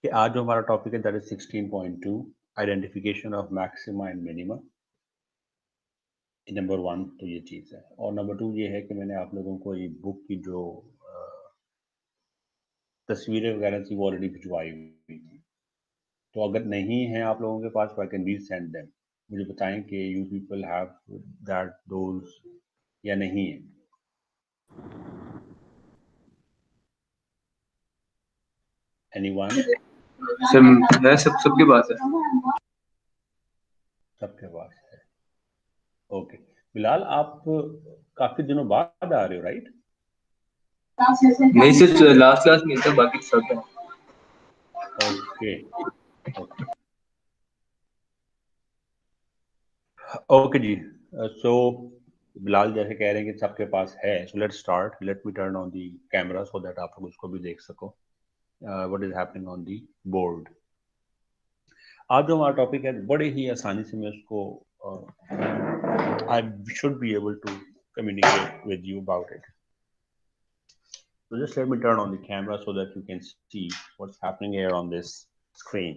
कि आज जो हमारा टॉपिक है that is 16.2 identification of maxima and minima. Number 1 तो ये चीज़ है, और नंबर 2 ये है कि मैंने आप लोगों को ये बुक की जो तस्वीरें वगैरह थी वो ऑलरेडी भिजवाई हुई थी, तो अगर नहीं है आप लोगों के पास I can resend them. मुझे बताएं कि you people have that those या नहीं है। एनीवन? सर है, सबके पास है। सबके पास है, ओके। बिलाल, आप काफी दिनों बाद आ रहे हो, राइट? नहीं सर, लास्ट क्लास में था, बाकी सब है। ओके ओके ओके जी। सो बिलाल जैसे कह रहे हैं कि सबके पास है, so let's start. Let me turn on the camera so that आप लोग उसको भी देख सको what is happening on the board. आज जो हमारा टॉपिक है बड़े ही आसानी से मैं उसको I should be able to communicate with you about it. So just let me turn on the camera so that you can see what's happening here on this screen.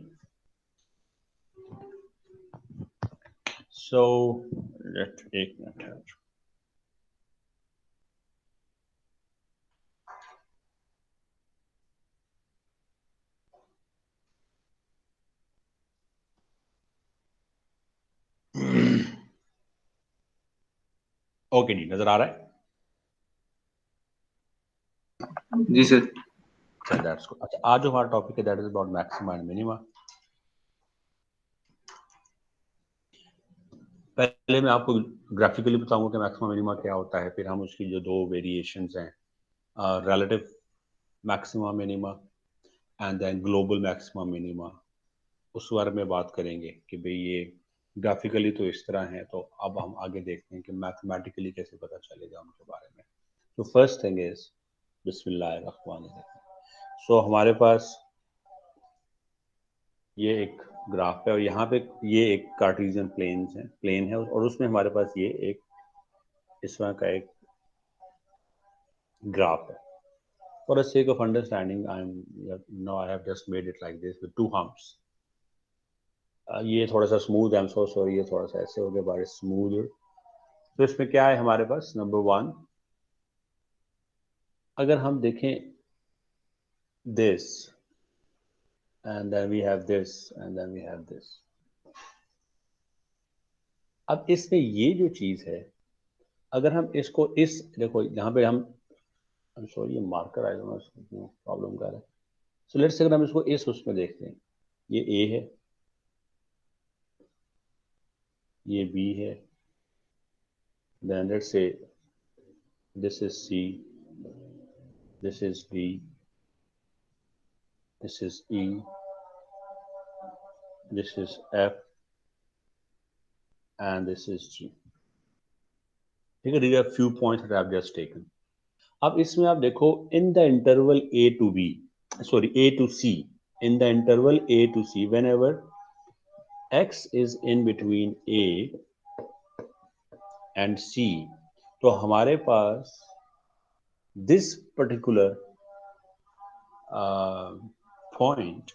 So let's take that. Okay जी, नजर आ रहा है? जी sir. अच्छा, that's good. अच्छा, आज जो हमारा टॉपिक है that is about maxima and minima. पहले मैं आपको ग्राफिकली बताऊंगा कि मैक्सिमा मिनिमा क्या होता है, फिर हम उसकी जो दो वेरिएशंस हैं, relative maxima minima and then global maxima minima, उस बारे में बात करेंगे कि भाई ये ग्राफिकली तो इस तरह है, तो अब हम आगे देखते हैं कि मैथमेटिकली कैसे पता चलेगा उनके बारे में। तो फर्स्ट थिंग इज बिस्मिल्लाहिर्रहमानिर्रहीम। सो हमारे पास ये एक ग्राफ है, और यहाँ पे ये एक कार्टेशियन प्लेन है, और उसमें हमारे पास ये एक इस तरह का एक ग्राफ है। For the sake of understanding I am no I have just made it like this with two humps. ये थोड़ा सा स्मूथ है, आई एम सो सॉरी, ये थोड़ा सा ऐसे हो गया, बट स्मूथ। तो इसमें क्या है हमारे पास, नंबर 1, अगर हम देखें this and then we have this and then we have this. अब इसमें ये जो चीज है, अगर हम इसको इस देखो यहाँ पे हम सॉरी ये marker I don't know problem कर रहा है। सो लेट्स से अगर हम इसको इस उसमें देखते हैं, ये ए है, ये बी है, then let's say this is C, this is D, this is E, this is F and this is G. ठीक है, these are few points that I have just taken. अब इसमें आप देखो, in the interval A to B, sorry A to C, in the interval A to C, whenever X is in between A and C, तो हमारे पास this particular point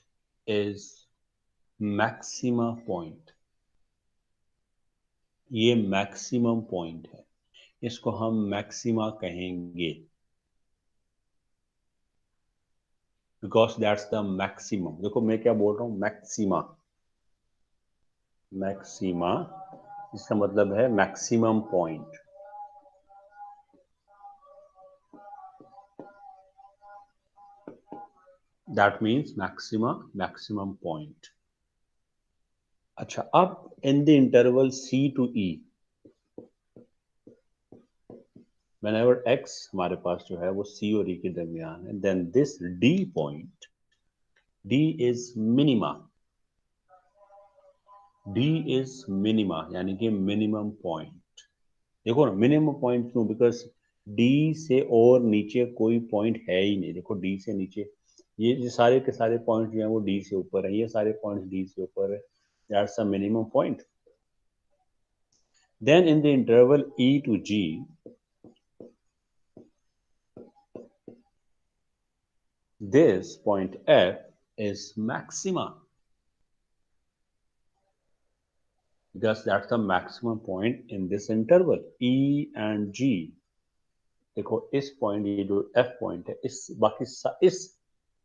is maxima point. ये maximum point है, इसको हम maxima कहेंगे, because that's the maximum. देखो मैं क्या बोल रहा हूं, मैक्सिमा, मैक्सिमा इसका मतलब है maximum point. That means maxima, maximum point. अच्छा, अब in the interval C to E, whenever x हमारे पास जो है वो c और e के दरमियान है, then this d point, d is minima, d is minima यानी कि मिनिमम पॉइंट। देखो ना, मिनिमम पॉइंट क्यों, बिकॉज d से और नीचे कोई पॉइंट है ही नहीं। देखो d से नीचे ये सारे के सारे पॉइंट जो हैं वो d से ऊपर है, ये सारे पॉइंट्स d से ऊपर है, that's a minimum point. Then in the interval e to g, this point f is maxima, because that's the maximum point in this interval E and G. देखो इस पॉइंट, ये जो F पॉइंट है,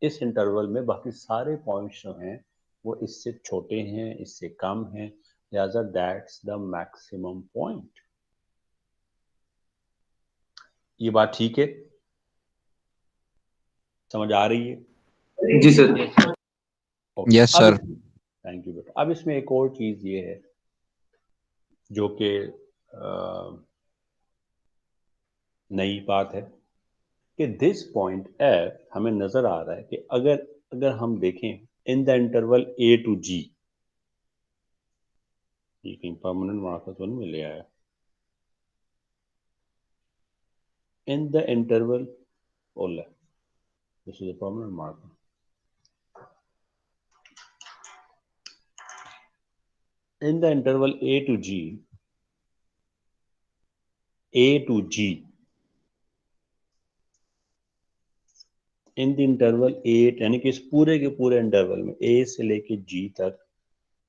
इस interval में बाकी सारे points जो हैं वो इससे छोटे हैं, इससे कम हैं, लिहाजा दैट्स द मैक्सिमम पॉइंट। ये बात ठीक है, समझ आ रही है? जी sir. Yes sir. Thank you बेटा। अब इसमें एक और चीज ये है जो कि नई बात है कि दिस पॉइंट F हमें नजर आ रहा है कि अगर अगर हम देखें इन the interval A to G, ये कहीं परमानेंट मार्कर तो नहीं ले आया, इन the interval Ola, this is a permanent marker, in the interval A to G, in the interval A, यानी कि इस पूरे के पूरे इंटरवल में A से लेके G तक,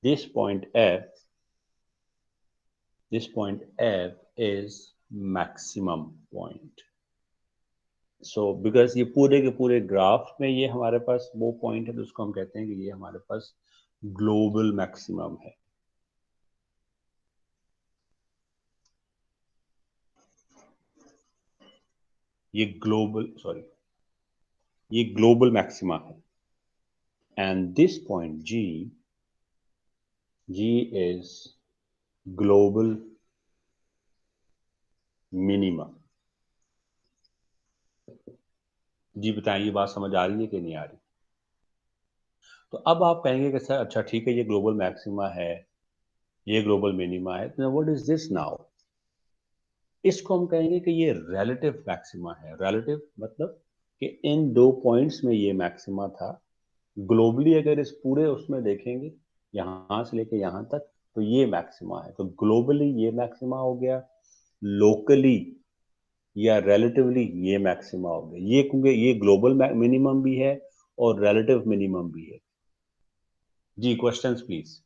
this point F is maximum point. So because ये पूरे के पूरे ग्राफ में ये हमारे पास वो पॉइंट है, तो उसको हम कहते हैं कि ये हमारे पास ग्लोबल मैक्सिमम है। ये ग्लोबल मैक्सिमा है। And this point G is global minima. जी बताएं, ये बात समझ आ रही है कि नहीं आ रही? तो अब आप कहेंगे कि सर अच्छा ठीक है, ये ग्लोबल मैक्सिमा है, ये ग्लोबल मिनिमा है, तो व्हाट इज दिस नाउ? इसको हम कहेंगे कि ये रिलेटिव मैक्सिमा है। रिलेटिव मतलब कि इन दो पॉइंट्स में ये मैक्सिमा था, ग्लोबली अगर इस पूरे उसमें देखेंगे यहां से लेके यहां तक, तो ये मैक्सिमा है। तो ग्लोबली ये मैक्सिमा हो गया, लोकली या रिलेटिवली ये मैक्सिमा हो गया। ये क्योंकि ये ग्लोबल मिनिमम भी है और रिलेटिव मिनिमम भी है। जी questions please.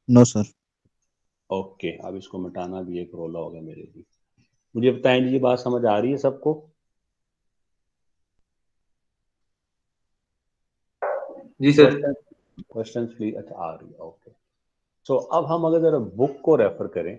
No sir. Okay, अब इसको मिटाना भी एक रोला होगा मेरे लिए। मुझे बताएं जी, ये बात समझ आ रही है सबको? जी सर। Questions please. अच्छा आ रही है, ओके। सो अब हम अगर जरा बुक को रेफर करें,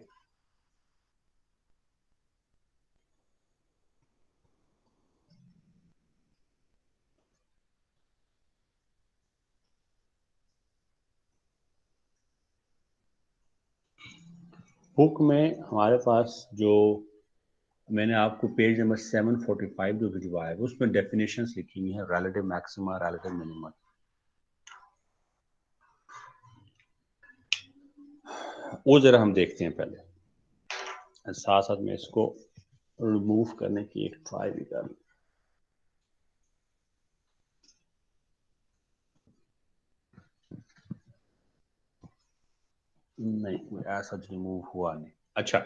बुक में हमारे पास जो मैंने आपको पेज नंबर 745 जो भिजवाया है उसमें डेफिनेशंस लिखी हुई है रिलेटिव मैक्सिमा, रिलेटिव मिनिमा। वो जरा हम देखते हैं पहले, साथ साथ में इसको रिमूव करने की एक ट्राई भी कर। नहीं, ऐसा रिमूव हुआ नहीं। अच्छा,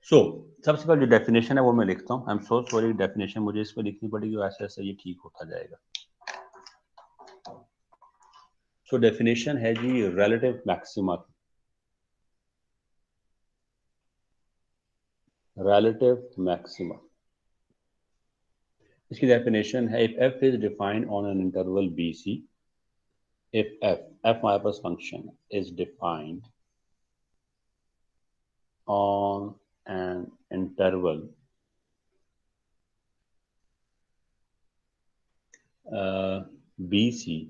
सबसे पहले जो डेफिनेशन है वो मैं लिखता हूँ। I am so sorry, definition मुझे इस पर लिखनी पड़ेगी, ऐसे ऐसे ये ठीक होता जाएगा। डेफिनेशन है जी रिलेटिव मैक्सिमा। रिलेटिव मैक्सिमा, इसकी डेफिनेशन है, if f is defined on an interval BC, if f हमारे पास function is defined on an interval BC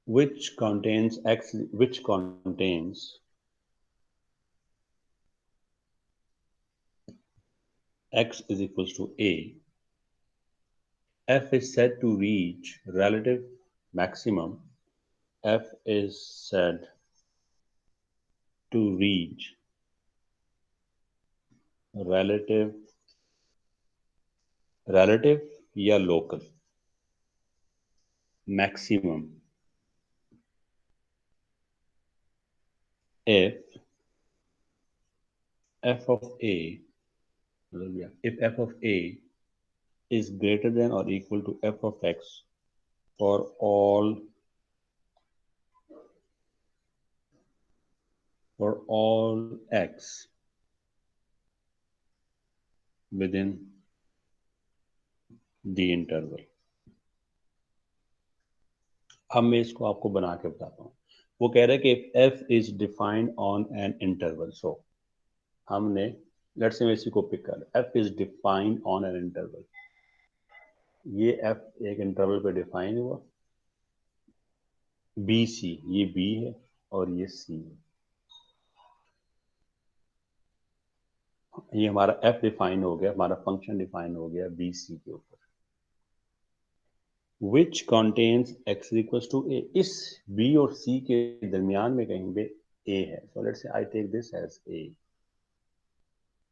which contains x is equals to a, f is said to reach relative maximum. F is said to reach relative या local maximum if f of a if f of a is greater than or equal to f of x for all x within the interval। अब मैं इसको आपको बना के बताता हूँ। वो कह रहा है कि f is defined on an interval, so हमने लेट्स से मैं इसी को पिक कर, f is defined on an interval, ये f एक इंटरवल पे डिफाइन हुआ, बी सी, ये b है और ये c है, ये हमारा f डिफाइन हो गया, हमारा फंक्शन डिफाइन हो गया बी सी के ऊपर, which contains x equals to a। इस b और c के दरमियान में कहीं पे a है, so let's say I take this as a,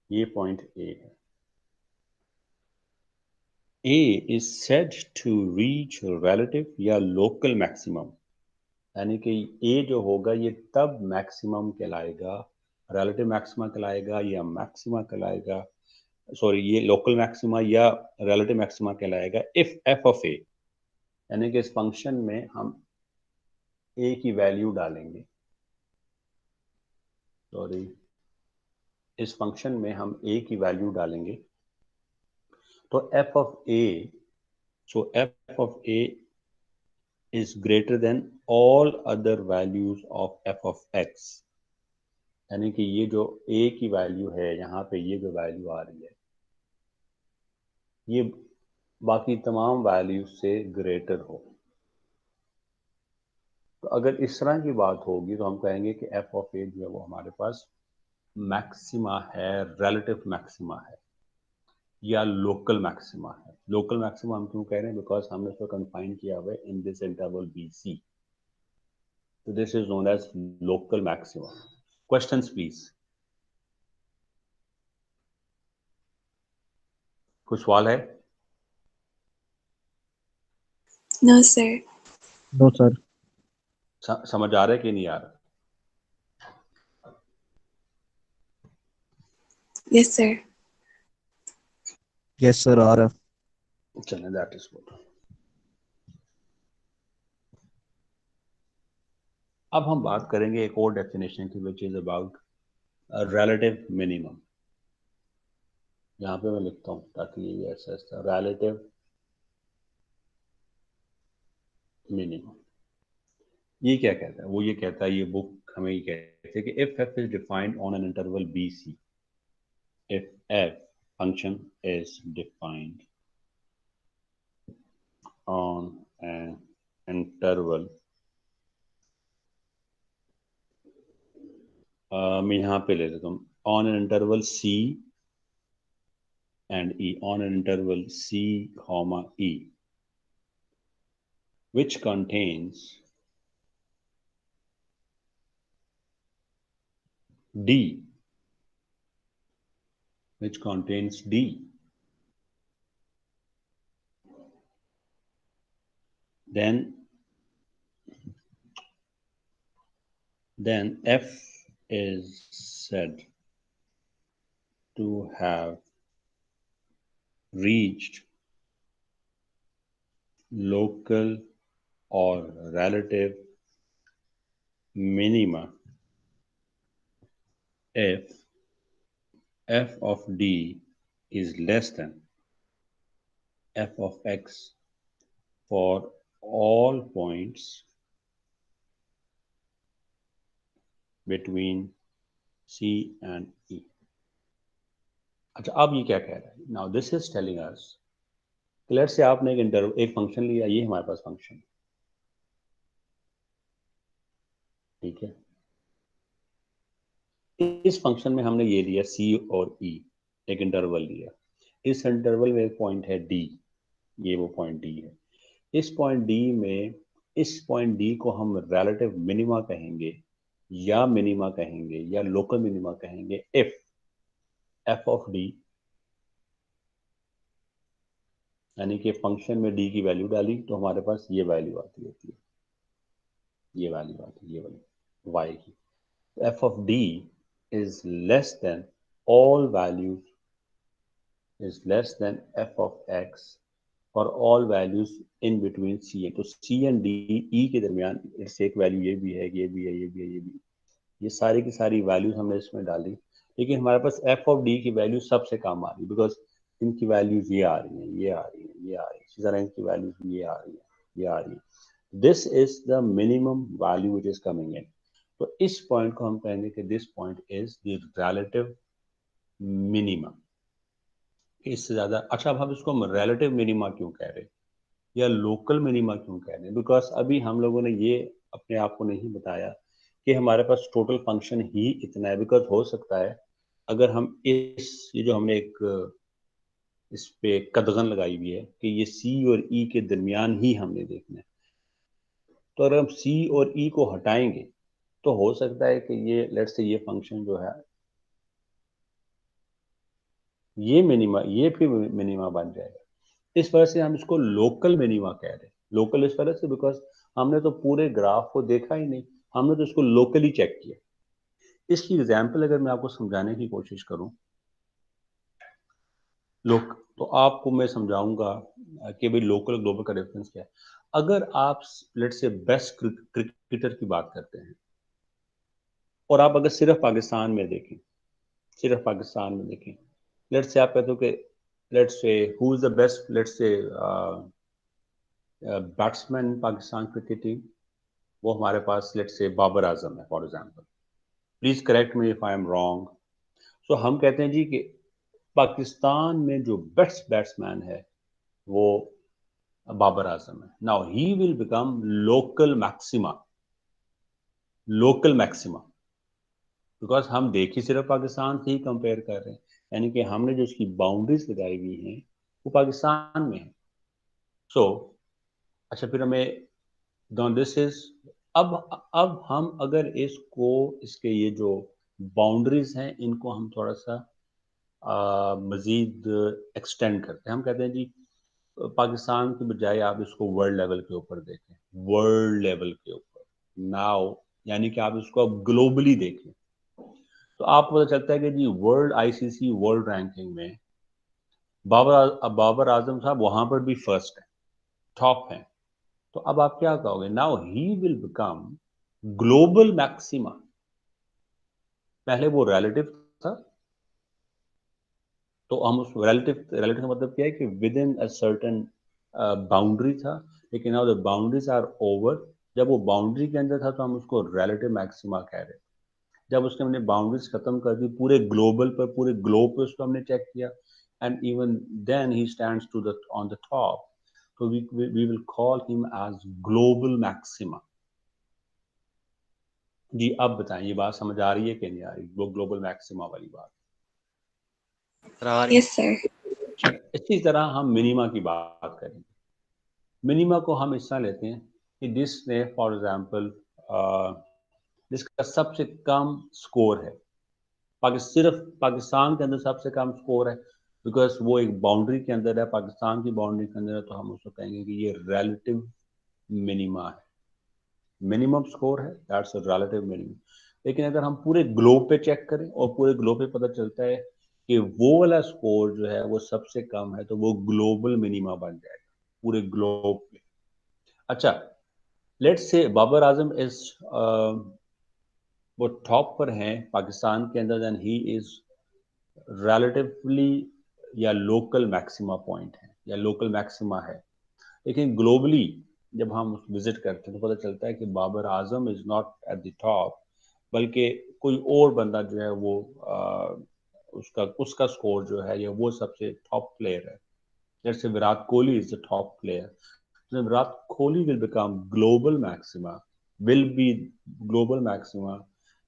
ये पॉइंट a है। a is said to reach relative या local maximum, यानी कि a जो होगा ये तब मैक्सिमम कहलाएगा, relative मैक्सिमा कहलाएगा या मैक्सिमा कहलाएगा, सॉरी ये लोकल मैक्सिमा या relative मैक्सिमा कहलाएगा if f of a, यानी कि इस फंक्शन में हम a की वैल्यू डालेंगे, सॉरी इस फंक्शन में हम a की वैल्यू डालेंगे, तो f of a, so f of a is greater than all other values of f of x, यानी कि ये जो a की वैल्यू है यहाँ पे, ये जो वैल्यू आ रही है ये बाकी तमाम वैल्यू से ग्रेटर हो। तो अगर इस तरह की बात होगी तो हम कहेंगे कि f of a जो है वो हमारे पास मैक्सिमा है, रिलेटिव मैक्सिमा है या लोकल मैक्सिमा है। लोकल मैक्सिमा हम क्यों कह रहे हैं, बिकॉज हमने इसको कंफाइन किया हुआ है in this interval B C, तो this is known as local maxima. Questions please, कुछ सवाल है? No, sir. No, sir. समझ आ रहा है कि नहीं आ रहा? Yes, sir. Yes, sir. आ रहा। चलें, दैट इज गुड। अब हम बात करेंगे एक और डेफिनेशन की, which is about relative minimum. यहाँ पे मैं लिखता हूँ ताकि ये ऐसा रिलेटिव मिनिमम। ये क्या कहता है? वो ये कहता है, ये बुक हमें ये कहती है कि if f is defined on an interval B C, if f function is defined on an interval, मैं यहाँ पे ले लेता हूँ on an interval c and e, on an interval c comma e, which contains d, which contains d, then f is said to have reached local or relative minima if f of d is less than f of x for all points between c and e। अच्छा, अब ये क्या कह रहा है? Now this is telling us, let's say आपने एक function लिया, ये हमारे पास फंक्शन, ठीक है, इस फंक्शन में हमने ये लिया c और e, एक इंटरवल लिया, इस इंटरवल में एक पॉइंट है d, ये वो पॉइंट d है, इस पॉइंट d में, इस पॉइंट d को हम रिलेटिव मिनिमा कहेंगे या मिनिमा कहेंगे या लोकल मिनिमा कहेंगे इफ f ऑफ d, यानी कि फंक्शन में d की वैल्यू डाली तो हमारे पास ये वैल्यू आती होती है, ये वैल्यू आती है, ये वाली y की, f of d is less than all values is less than f of x for all values in between c and, तो c and d e के दरमियान इससे एक वैल्यू ये भी है, ये भी है, ये भी है, ये भी, ये सारी की सारी वैल्यूज हमने इसमें डाली, लेकिन हमारे पास f ऑफ d की वैल्यू सबसे कम आ रही है, बिकॉज इनकी वैल्यूज ये आ रही हैं, ये आ रही हैं, ये आ रही है, इसी तरह इनकी वैल्यूज ये आ रही है, ये आ रही है. This is the minimum value which is coming in. तो इस पॉइंट को हम कहेंगे कि this point is the relative minima. इससे ज्यादा अच्छा, अब हम इसको रिलेटिव मिनिमा क्यों कह रहे हैं या लोकल मिनिमा क्यों कह रहे हैं? बिकॉज अभी हम लोगों ने ये अपने आप को नहीं बताया कि हमारे पास टोटल फंक्शन ही इतना है. बिकॉज हो सकता है अगर हम ये जो हमने एक इस पे कदगन लगाई हुई है कि ये सी और ई के दरमियान ही हमने देखना है, तो अगर हम सी और ई को हटाएंगे तो हो सकता है कि ये लेट्स से ये फंक्शन जो है ये मिनिमा, ये भी मिनिमा बन जाएगा. इस वजह से हम इसको लोकल मिनिमा कह रहे हैं. लोकल इस वजह से बिकॉज हमने तो पूरे ग्राफ को देखा ही नहीं, हमने तो इसको लोकली चेक किया. इसकी एग्जाम्पल अगर मैं आपको समझाने की कोशिश करूं लोक, तो आपको मैं समझाऊंगा कि भाई लोकल ग्लोबल का डिफरेंस क्या है. अगर आप लेट्स से बेस्ट क्रिकेटर की बात करते हैं और आप अगर सिर्फ पाकिस्तान में देखें, सिर्फ पाकिस्तान में देखें, लेट्स से आप कहते हो कि let's say who is the best let's say batsman Pakistan cricket team, वो हमारे पास लेट्स से बाबर आजम है for example. Please correct me if I am wrong. So हम कहते हैं जी कि पाकिस्तान में जो बेस्ट बैट्समैन है वो बाबर आजम है. Now he will become local maxima, local maxima, because हम देख ही सिर्फ पाकिस्तान से ही कंपेयर कर रहे हैं, यानी कि हमने जो इसकी बाउंड्रीज लगाई हुई हैं वो पाकिस्तान में है. सो अच्छा, फिर हमें दिस इज अब हम अगर इसको इसके ये जो बाउंड्रीज हैं इनको हम थोड़ा सा मजीद एक्सटेंड करते हैं. हम कहते हैं जी पाकिस्तान के बजाय आप इसको वर्ल्ड लेवल के ऊपर देखें, वर्ल्ड लेवल के ऊपर. नाउ यानी कि आप इसको अब ग्लोबली देखें तो आपको पता चलता है कि जी वर्ल्ड आईसीसी वर्ल्ड रैंकिंग में बाबर आजम साहब वहां पर भी फर्स्ट है, टॉप है. तो अब आप क्या कहोगे? Now he will become global maxima. पहले वो रिलेटिव था, तो हम उस रिलेटिव रिलेटिव का मतलब क्या है कि within a certain boundary था, लेकिन now the boundaries are over. जब वो बाउंड्री के अंदर था तो हम उसको रिलेटिव मैक्सिमा कह रहे. जब उसने हमने बाउंड्रीज खत्म कर दी पूरे ग्लोबल पर, पूरे ग्लोब पे उसको हमने चेक किया, and even then he stands to the on the top, तो we will call him as global maxima. जी अब बताएं, ये बात समझ आ रही है कि नहीं आ रही, वो ग्लोबल मैक्सिमा वाली बात? Yes, sir. इसी तरह हम मिनिमा की बात करेंगे. मिनिमा को हम इस तरह लेते हैं कि जिसने फॉर एग्जांपल जिसका सबसे कम स्कोर है, सिर्फ पाकिस्तान के अंदर सबसे कम स्कोर है, बिकॉज वो एक बाउंड्री के अंदर है, पाकिस्तान की बाउंड्री के अंदर है, तो हम उसको कहेंगे कि ये रिलेटिव मिनिमा है. मिनिमम स्कोर है, दैट्स अ रिलेटिव मिनिमम. लेकिन अगर हम पूरे ग्लोब पे चेक करें और पूरे ग्लोब पे पता चलता है कि वो वाला स्कोर जो है वो सबसे कम है, तो वो ग्लोबल मिनिमा बन जाएगा पूरे ग्लोब पे. अच्छा, let's say Babar Azam is वो टॉप पर हैं पाकिस्तान के अंदर, देन ही इज रिलेटिवली या लोकल मैक्सिमा पॉइंट है या लोकल मैक्सिमा है. लेकिन ग्लोबली जब हम विजिट करते हैं तो पता चलता है कि Babar Azam is not at the top, बल्कि कोई और बंदा जो है वो उसका उसका स्कोर जो है या वो सबसे टॉप प्लेयर है. जैसे Virat Kohli is the top player. So Virat Kohli will become global maxima, will be global maxima,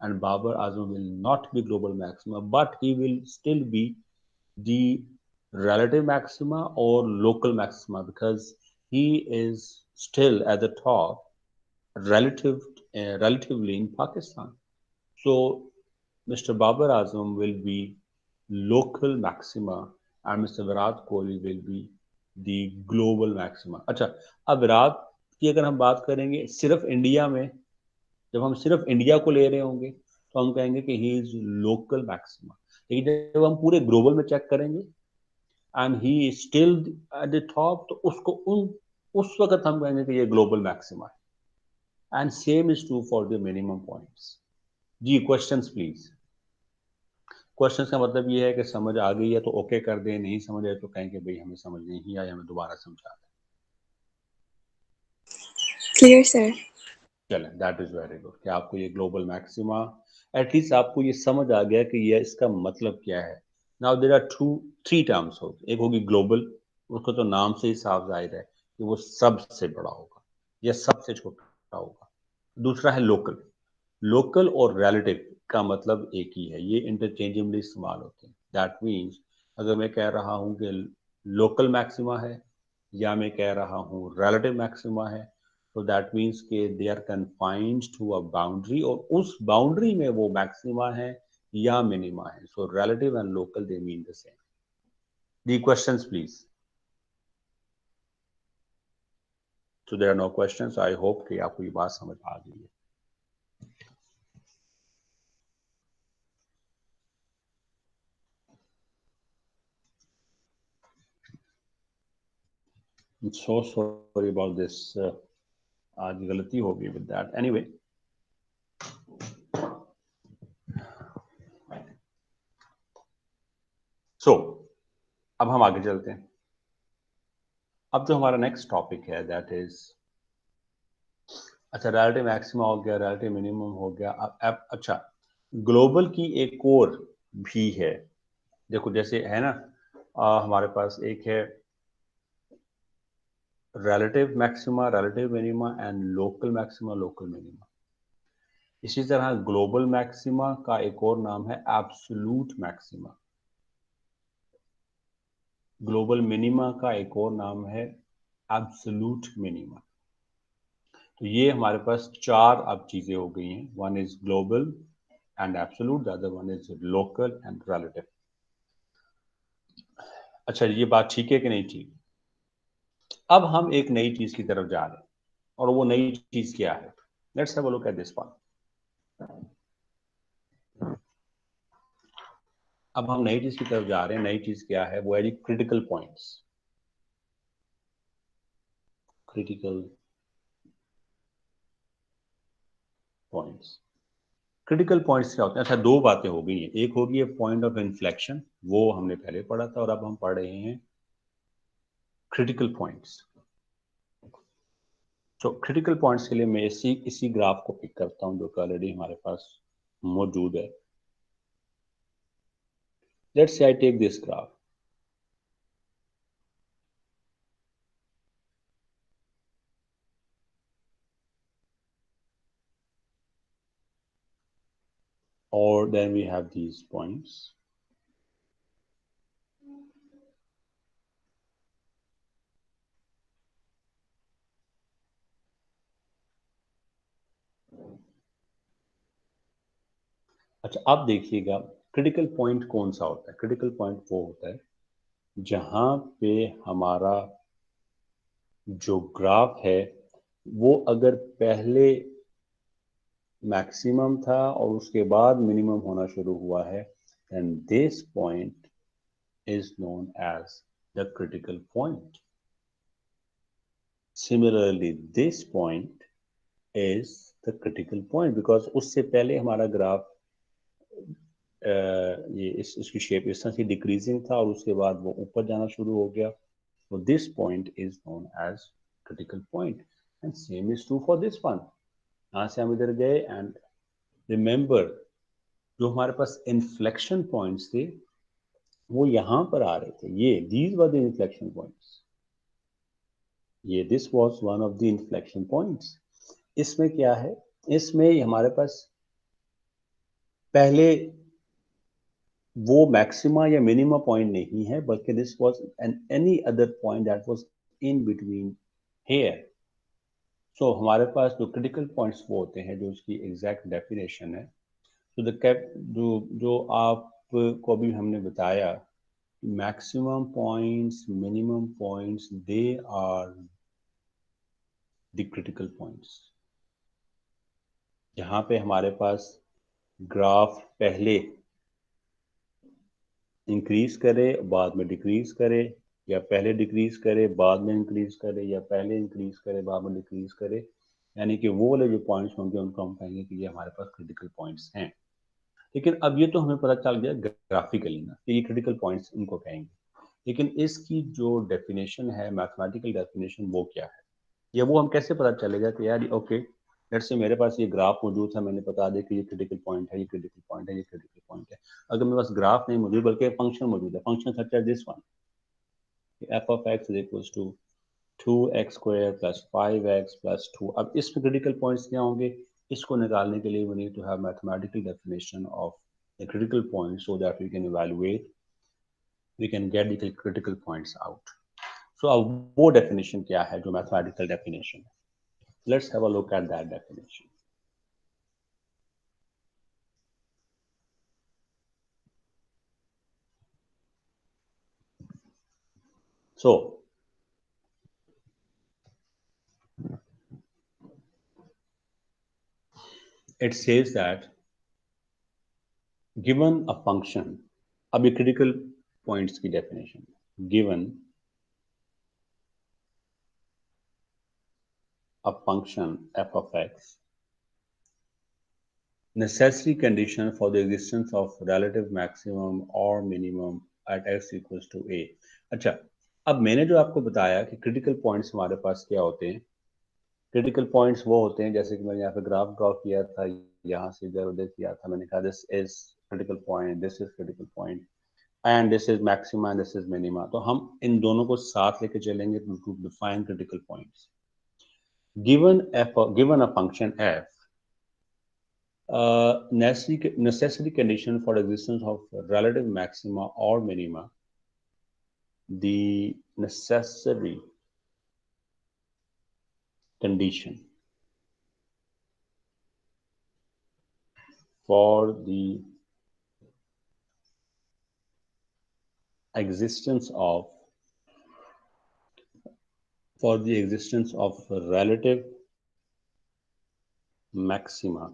and Babar Azam will not be global maxima, but he will still be the relative maxima or local maxima because he is still at the top relatively in Pakistan. So Mr. Babar Azam will be local maxima and Mr. Virat Kohli will be the global maxima. अच्छा, अब विराट की अगर हम बात करेंगे सिर्फ India में, जब हम सिर्फ इंडिया को ले रहे होंगे तो हम कहेंगे कि ही इज लोकल मैक्सिमा. लेकिन जब हम पूरे ग्लोबल में चेक करेंगे and he is still at the top, तो उसको उस वक्त हम कहेंगे कि ये ग्लोबल मैक्सिमा है। And same is true for the minimum points. जी क्वेश्चंस प्लीज। क्वेश्चंस का मतलब ये है कि समझ आ गई है तो ओके कर दें, नहीं समझ आए तो कहें कि भाई हमें समझ नहीं आई, हमें दोबारा समझा दें। Clear, sir. चलें, दैट इज वेरी गुड कि आपको ये ग्लोबल मैक्सिमा एटलीस्ट आपको ये समझ आ गया कि ये इसका मतलब क्या है। Now there are three terms हो, एक होगी ग्लोबल, उसको तो नाम से ही साफ जाहिर है कि वो सबसे बड़ा होगा या सबसे छोटा होगा। दूसरा है लोकल। लोकल और रिलेटिव का मतलब एक ही है, ये इंटरचेंजेबली इस्तेमाल होते हैं। दैट मीन्स अगर मैं कह रहा हूँ कि लोकल मैक्सिमा है या मैं कह रहा हूँ रिलेटिव मैक्सिमा है, तो दैट मीन्स के they are confined to a boundary, और उस बाउंड्री में वो मैक्सिमा है या मिनिमा है। So relative and local they mean the same. The questions please. So there are no questions. I hope कि आपको ये बात समझ आ गई है। I'm so sorry about this. आज गलती हो गई विद दैट। एनीवे, सो अब हम आगे चलते हैं। अब जो हमारा नेक्स्ट टॉपिक है दैट इज, अच्छा रिलेटिव मैक्सिमा हो गया, रिलेटिव मिनिमम हो गया। अब अच्छा, ग्लोबल की एक और भी है। देखो जैसे है ना, हमारे पास एक है relative maxima, relative minima and local maxima, local minima. इसी तरह ग्लोबल मैक्सिमा का एक और नाम है एब्सोल्यूट मैक्सिमा। ग्लोबल मिनिमा का एक और नाम है एब्सोल्यूट मिनिमा। तो ये हमारे पास चार अब चीजें हो गई हैं। One is global and absolute, the other one is local and relative. अच्छा, ये बात ठीक है कि नहीं ठीक? अब हम एक नई चीज की तरफ जा रहे हैं, और वो नई चीज क्या है? Let's have a look at this one. अब हम नई चीज की तरफ जा रहे हैं। नई चीज क्या है? वो है critical points. Critical points. Critical points क्या होते हैं? अच्छा, दो बातें हो गई हैं। एक होगी पॉइंट ऑफ इन्फ्लेक्शन, वो हमने पहले पढ़ा था, और अब हम पढ़ रहे हैं क्रिटिकल पॉइंट्स। तो क्रिटिकल पॉइंट्स के लिए मैं इसी ग्राफ को पिक करता हूं जो कि ऑलरेडी हमारे पास मौजूद है। Let's say I take this graph, और then we have these points. अच्छा, अब देखिएगा क्रिटिकल पॉइंट कौन सा होता है? क्रिटिकल पॉइंट वो होता है जहां पे हमारा जो ग्राफ है वो अगर पहले मैक्सिमम था और उसके बाद मिनिमम होना शुरू हुआ है, and this point is known as the critical point. Similarly this point is the critical point because उससे पहले हमारा ग्राफ ये इसकी शेप इस तरह से डिक्रीजिंग था और उसके बाद वो ऊपर जाना शुरू हो गया। So this point is known as critical point, and same is true for this one. यहाँ से हम इधर गए and remember जो हमारे पास inflection points थे वो यहाँ पर आ रहे थे। ये these were the inflection points. ये this was one of the inflection points. इसमें क्या है? इसमें हमारे पास पहले वो मैक्सिमा या मिनिमा पॉइंट नहीं है, बल्कि this was an any other point that was in between here. So हमारे पास जो क्रिटिकल पॉइंट्स वो होते हैं जो उसकी एग्जैक्ट डेफिनेशन है। तो द कैप जो आपको अभी हमने बताया, maximum points, minimum points, they are the critical points. जहाँ पे हमारे पास ग्राफ पहले इंक्रीज करे बाद में डिक्रीज करे, या पहले डिक्रीज करे बाद में इंक्रीज करे, या पहले इंक्रीज करे बाद में डिक्रीज करे, यानी कि वो वाले जो पॉइंट्स होंगे उनको हम कहेंगे कि ये हमारे पास क्रिटिकल पॉइंट्स हैं। लेकिन अब ये तो हमें पता चल गया ग्राफिकली ना कि ये क्रिटिकल पॉइंट्स इनको कहेंगे, लेकिन इसकी जो डेफिनेशन है, मैथमेटिकल डेफिनेशन, वो क्या है, या वो हम कैसे पता चलेगा कि यार ओके लेट्स से मेरे पास ये ग्राफ मौजूद है, मैंने बता दिया कि ये क्रिटिकल पॉइंट है, ये क्रिटिकल पॉइंट है, ये क्रिटिकल पॉइंट है। अगर मेरे पास ग्राफ नहीं मौजूद बल्कि फंक्शन मौजूद है, function such as this one, F of X is equals to 2x square plus 5x plus 2। अब इसमें क्रिटिकल पॉइंट्स क्या होंगे, इसको निकालने के लिए we need to have mathematical definition of the critical point so that we can evaluate, we can get the critical points out. So अब वो डेफिनेशन क्या है जो मैथमेटिकल डेफिनेशन है, let's have a look at that definition. So it says that given a function, अब ये critical points की definition, given a function f of x, necessary condition for the existence of relative maximum or minimum at x equals to a। अच्छा, अब मैंने जो आपको बताया कि critical points हमारे पास क्या होते हैं, क्रिटिकल पॉइंट्स वो होते हैं जैसे कि मैंने यहाँ पे ग्राफ ड्रॉ किया था, यहाँ से इधर उधर किया था, मैंने कहा this is critical point, this is critical point and this is maxima and this is minima. तो हम इन दोनों को साथ लेके चलेंगे to define critical points. Given a function f, necessary condition for existence of relative maxima or minima, the necessary condition for the existence of relative maxima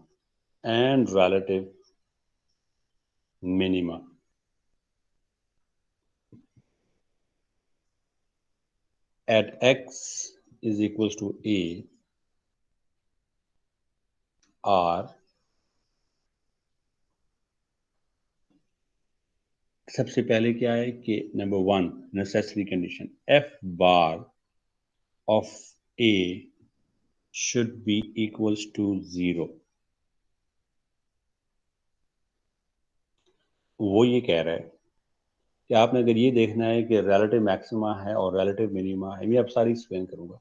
and relative minima at x is equals to a are, सबसे पहले क्या है कि number one necessary condition, f bar of a should be equals to 0। वो ये कह रहा है कि आपने अगर ये देखना है कि रिलेटिव मैक्सिमा है और रिलेटिव मिनिमा है, मैं अब सारी एक्सप्लेन करूंगा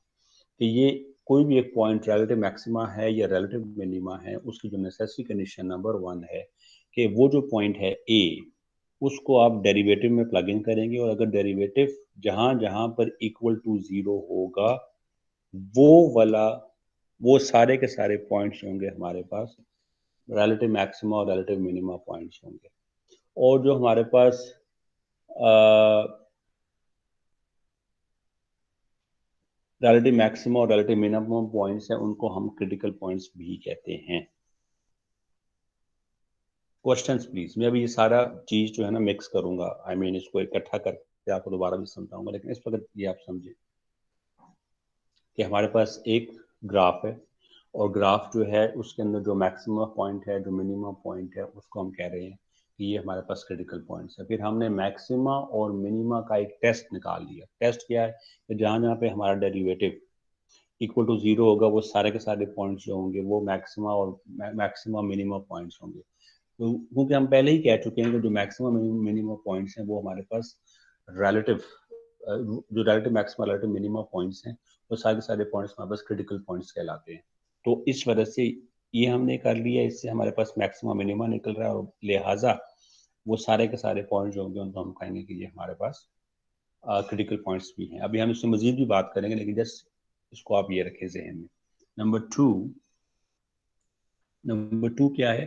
कि ये कोई भी एक पॉइंट रिलेटिव मैक्सिमा है या रिलेटिव मिनिमा है, उसकी जो नेसेसरी कंडीशन नंबर वन है कि वो जो पॉइंट है ए, उसको आप डेरिवेटिव में प्लग इन करेंगे, और अगर डेरिवेटिव जहां जहां पर इक्वल टू 0 होगा, वो वाला वो सारे के सारे पॉइंट्स होंगे हमारे पास रिलेटिव मैक्सिमा और रिलेटिव मिनिमा पॉइंट्स होंगे। और जो हमारे पास रिलेटिव मैक्सिमा और रिलेटिव मिनिमम पॉइंट्स हैं, उनको हम क्रिटिकल पॉइंट्स भी कहते हैं। क्वेश्चंस प्लीज, मैं अभी ये सारा चीज जो है ना मिक्स करूंगा, आई मीन इसको इकट्ठा करके आपको दोबारा भी समझाऊंगा, लेकिन इस वक्त ये आप समझे कि हमारे पास एक ग्राफ है, और ग्राफ जो है उसके अंदर जो मैक्सिमम पॉइंट है, जो मिनिमम पॉइंट है, उसको हम कह रहे हैं कि ये हमारे पास क्रिटिकल पॉइंट्स है। फिर हमने मैक्सिमा और मिनिमा का एक टेस्ट निकाल लिया। टेस्ट क्या है कि जहाँ जहाँ पे हमारा डेरिवेटिव इक्वल टू 0 होगा, वो सारे के सारे पॉइंट्स जो होंगे वो मैक्सिमा मिनिमम पॉइंट्स होंगे। तो क्योंकि हम पहले ही कह चुके हैं कि जो मैक्सिमम मिनिमम पॉइंट्स हैं वो हमारे पास रिलेटिव, जो relative maximum relative minimum points हैं, वो सारे के सारे पॉइंट्स हमारे पास क्रिटिकल पॉइंट्स कहलाते हैं। तो इस वजह से ये हमने कर लिया, इससे हमारे पास मैक्सिमम मिनिमम निकल रहा है, और लिहाजा वो सारे के सारे पॉइंट्स होंगे उनको हम कहेंगे कि ये हमारे पास क्रिटिकल पॉइंट्स भी हैं। अभी हम इससे मजीद भी बात करेंगे, लेकिन जस्ट इसको आप ये रखें जहन में। नंबर टू क्या है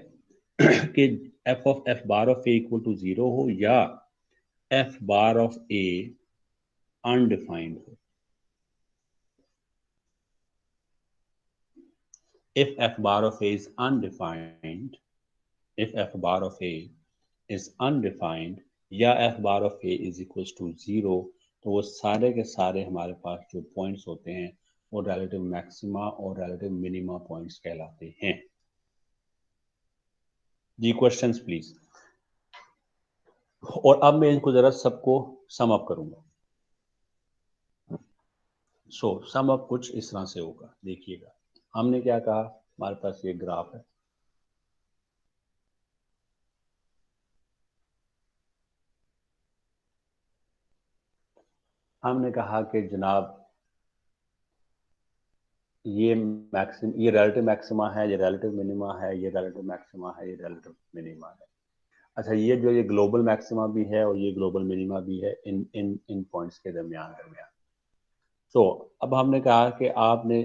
कि F bar of A equal to 0 हो, या F bar of A undefined हो। if f bar of a is undefined, if f bar of a is undefined, या F bar of A is equals to 0, तो वो सारे के सारे हमारे पास जो पॉइंट्स होते हैं वो रिलेटिव मैक्सिमा और रिलेटिव मिनिमा पॉइंट्स कहलाते हैं। जी क्वेश्चंस प्लीज। और अब मैं इनको जरा सबको सम अप करूंगा। सो सम अप कुछ इस तरह से होगा, देखिएगा। हमने क्या कहा, हमारे पास ये ग्राफ है, हमने कहा कि जनाब ये ये रिलेटिव मैक्सिमा है, ये रिलेटिव मिनिमा है, ये रिलेटिव मैक्सिमा है, ये रिलेटिव मिनिमा है। अच्छा, ये जो ये ग्लोबल मैक्सिमा भी है और ये ग्लोबल मिनिमा भी है इन इन इन पॉइंट्स के दरमियान। तो अब हमने कहा कि आपने,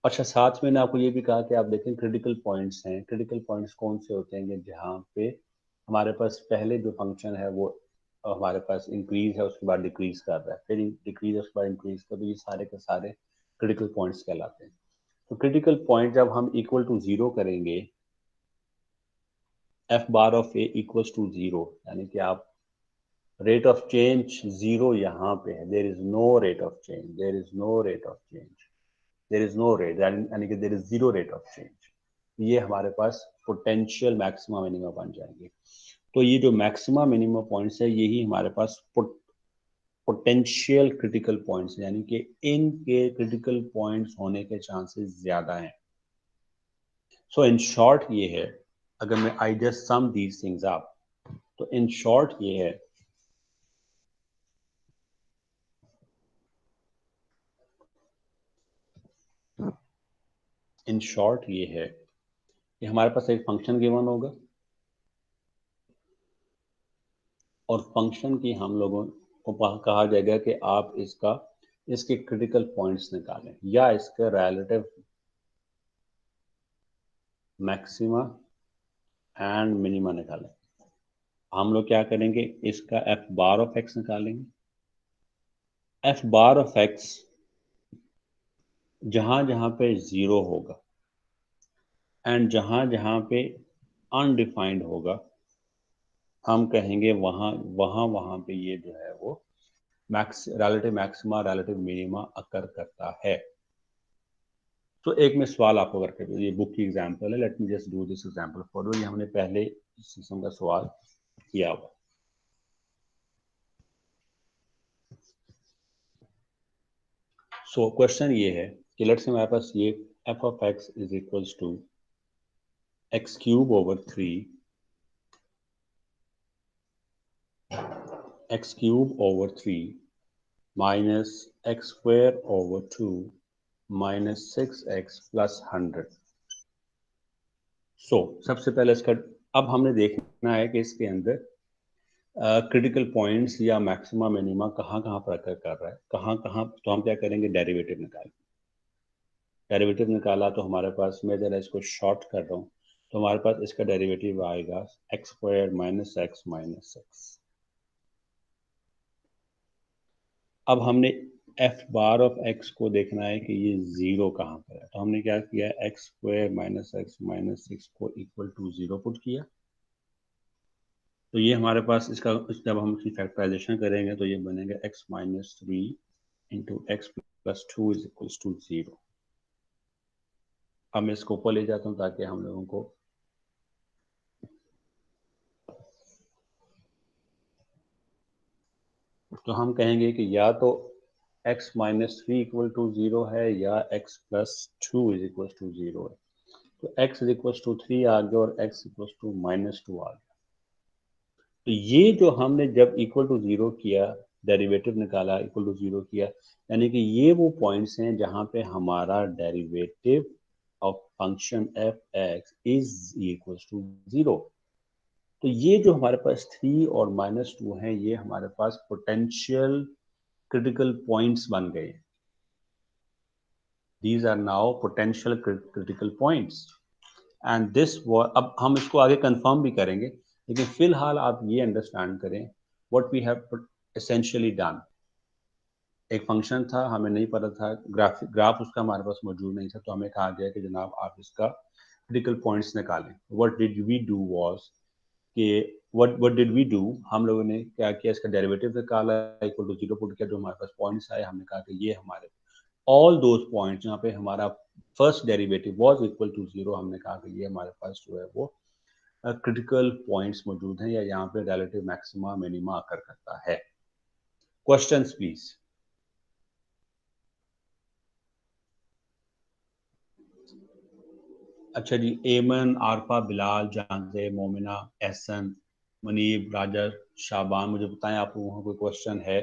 अच्छा साथ में आपको ये भी कहा कि आप देखें क्रिटिकल पॉइंट्स हैं। क्रिटिकल पॉइंट्स कौन से होते हैं, जहाँ पे हमारे पास पहले जो फंक्शन है वो हमारे पास इंक्रीज है, उसके बाद डिक्रीज कर रहा है, फिर डिक्रीज, उसके बाद इंक्रीज कर, तो ये सारे के सारे क्रिटिकल पॉइंट्स कहलाते हैं। तो क्रिटिकल पॉइंट जब हम इक्वल टू 0 करेंगे, F bar of A equals to 0, यानी कि आप रेट ऑफ चेंज 0 यहाँ पे है, there is no rate of change, there is no rate of change, there is no rate, यानी कि there is 0 rate of change, ये हमारे पास पोटेंशियल मैक्सिमा मिनिमा बन जाएंगे। तो ये जो मैक्सिमा मिनिमा पॉइंट्स है यही हमारे पास पोटेंशियल क्रिटिकल पॉइंट्स, यानी कि इनके क्रिटिकल पॉइंट्स होने के चांसेस ज्यादा हैं। सो इन शॉर्ट ये है, अगर मैं I just sum these things up, तो इन शॉर्ट ये है कि हमारे पास एक फंक्शन गिवन होगा और फंक्शन की हम लोगों को कहा जाएगा कि आप इसके क्रिटिकल पॉइंट्स निकालें या इसका रिलेटिव मैक्सिमा एंड मिनिमा निकालें। हम लोग क्या करेंगे, इसका एफ बार ऑफ एक्स निकालेंगे। एफ बार ऑफ एक्स जहां जहां पे 0 होगा एंड जहां जहां पे अनडिफाइंड होगा, हम कहेंगे वहां वहां वहां पे ये जो है वो relative maxima relative minima occur करता है। तो एक मैं सवाल आपको करके, ये बुक की एग्जांपल है, let me just do this example for you. ये हमने पहले इस किस्म का सवाल किया हुआ। सो क्वेश्चन ये है कि लेट्स से हमारे पास ये F of X is equals to X cube over 3 x cube over 3 minus x square over 2 minus 6x plus 100। सबसे पहले इसका अब हमने देखना है कि इसके अंदर क्रिटिकल पॉइंट्स या मैक्सिमा मिनिमा कहाँ कहाँ पर अकर कर रहा है, कहाँ कहाँ। तो हम क्या करेंगे, डेरिवेटिव निकालेंगे। डेरिवेटिव निकाला तो हमारे पास, मैं जरा इसको शॉर्ट कर रहा हूँ, तो हमारे पास इसका डेरिवेटिव आएगा एक्स स्क्वायर माइनस एक्स। अब हमने एफ बार ऑफ एक्स को देखना है कि ये 0 कहाँ पर है, तो हमने क्या किया, एक्स स्क्वायर माइनस एक्स को इक्वल टू 0 पुट किया। तो ये हमारे पास इसका, जब हम इसकी फैक्टराइजेशन करेंगे तो ये बनेगा X minus 3 into X plus 2 is equal to 0। अब मैं इसको ऊपर ले जाता हूँ ताकि हम लोगों को तो हम कहेंगे कि या तो x माइनस 3 इक्वल टू 0 है या x plus 2 is equal to 0 है। तो x इज इक्वल टू 3 आ गया और x इक्वल टू माइनस 2 आ गया। तो ये जो हमने जब इक्वल टू 0 किया, डेरिवेटिव निकाला, इक्वल टू 0 किया, यानी कि ये वो पॉइंट्स हैं जहां पे हमारा derivative of function F X is equal to 0। तो ये जो हमारे पास 3 और माइनस 2 हैं, ये हमारे पास पोटेंशियल क्रिटिकल पॉइंट्स बन गए। These are now potential critical points and this अब हम इसको आगे कंफर्म भी करेंगे, लेकिन फिलहाल आप ये अंडरस्टैंड करें what we have essentially done। एक फंक्शन था, हमें नहीं पता था, ग्राफ उसका हमारे पास मौजूद नहीं था, तो हमें कहा गया कि जनाब आप इसका क्रिटिकल पॉइंट्स निकालें। What did we do was कि व्हाट डिड वी डू, हम लोगों ने क्या किया, इसका डेरिवेटिव निकाला, इक्वल टू 0 पुट किया, जो हमारे पास पॉइंट्स आए, हमने कहा कि ये हमारे ऑल दोज पॉइंट्स जहाँ पे हमारा first derivative was equal to 0, हमने कहा कि ये हमारे पास जो है वो क्रिटिकल पॉइंट्स मौजूद हैं या यहाँ पे रिलेटिव मैक्सिमा मिनिमा आकर करता है। Questions please. अच्छा जी, एमन, आरफा, बिलाल, जानजे, मोमिना, एहसन, मनीब, राजा, शाबान, मुझे बताएं आप लोगों को कोई क्वेश्चन है?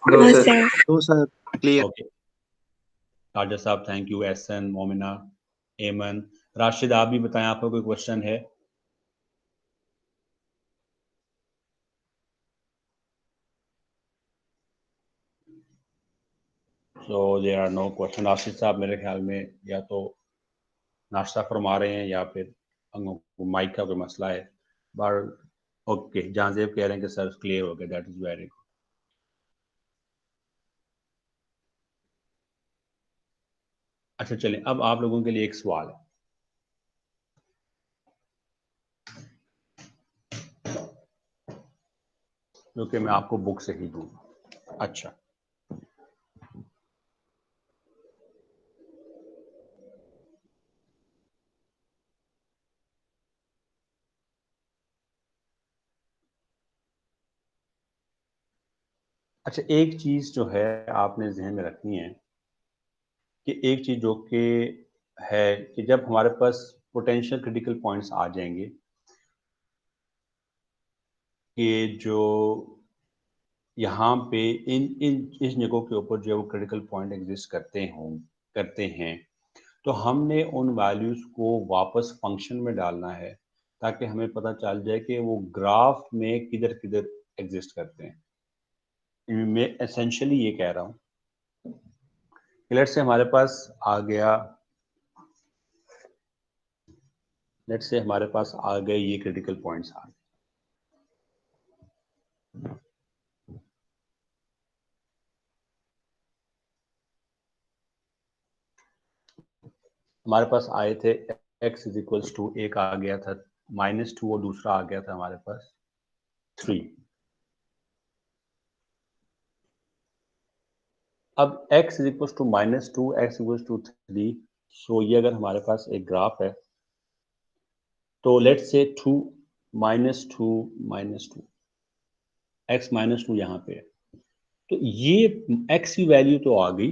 No, No, sir. sir. No, sir. Clear. Okay, Raja साहब थैंक यू, एहसन, मोमिना, एमन, राशिद आप भी बताएं आपको कोई क्वेश्चन है? So there are no question. Rashid साहब मेरे ख्याल में या तो नाश्ता फरमा रहे हैं या फिर माइक का कोई मसला है। बार ओके, जहांजेब कह रहे हैं कि सर क्लियर हो गया, दैट इज वेरी गुड। अच्छा चलें, अब आप लोगों के लिए एक सवाल है। जो कि मैं आपको बुक से ही दूंगा। अच्छा, अच्छा एक चीज जो है आपने जहन में रखनी है कि एक चीज जो कि है कि जब हमारे पास पोटेंशियल क्रिटिकल पॉइंट्स आ जाएंगे कि जो यहाँ पे इन इन इस जगहों के ऊपर जो वो क्रिटिकल पॉइंट एग्जिस्ट करते हैं, तो हमने उन वैल्यूज को वापस फंक्शन में डालना है ताकि हमें पता चल जाए कि वो ग्राफ में किधर किधर एग्जिस्ट करते हैं। मैं एसेंशियली ये कह रहा हूँ कि लेट्स से हमारे पास आ गया, लेट्स से हमारे पास आ गए ये क्रिटिकल पॉइंट्स आ गए। हमारे पास आए थे x इज इक्वल्स टू, एक आ गया था -2 और दूसरा आ गया था हमारे पास 3। अब x is equals to -2, x equals to 3, so ये अगर हमारे पास एक ग्राफ है तो लेट्स से 2 -2 -2, x -2 यहाँ पे है, तो ये x की वैल्यू तो आ गई,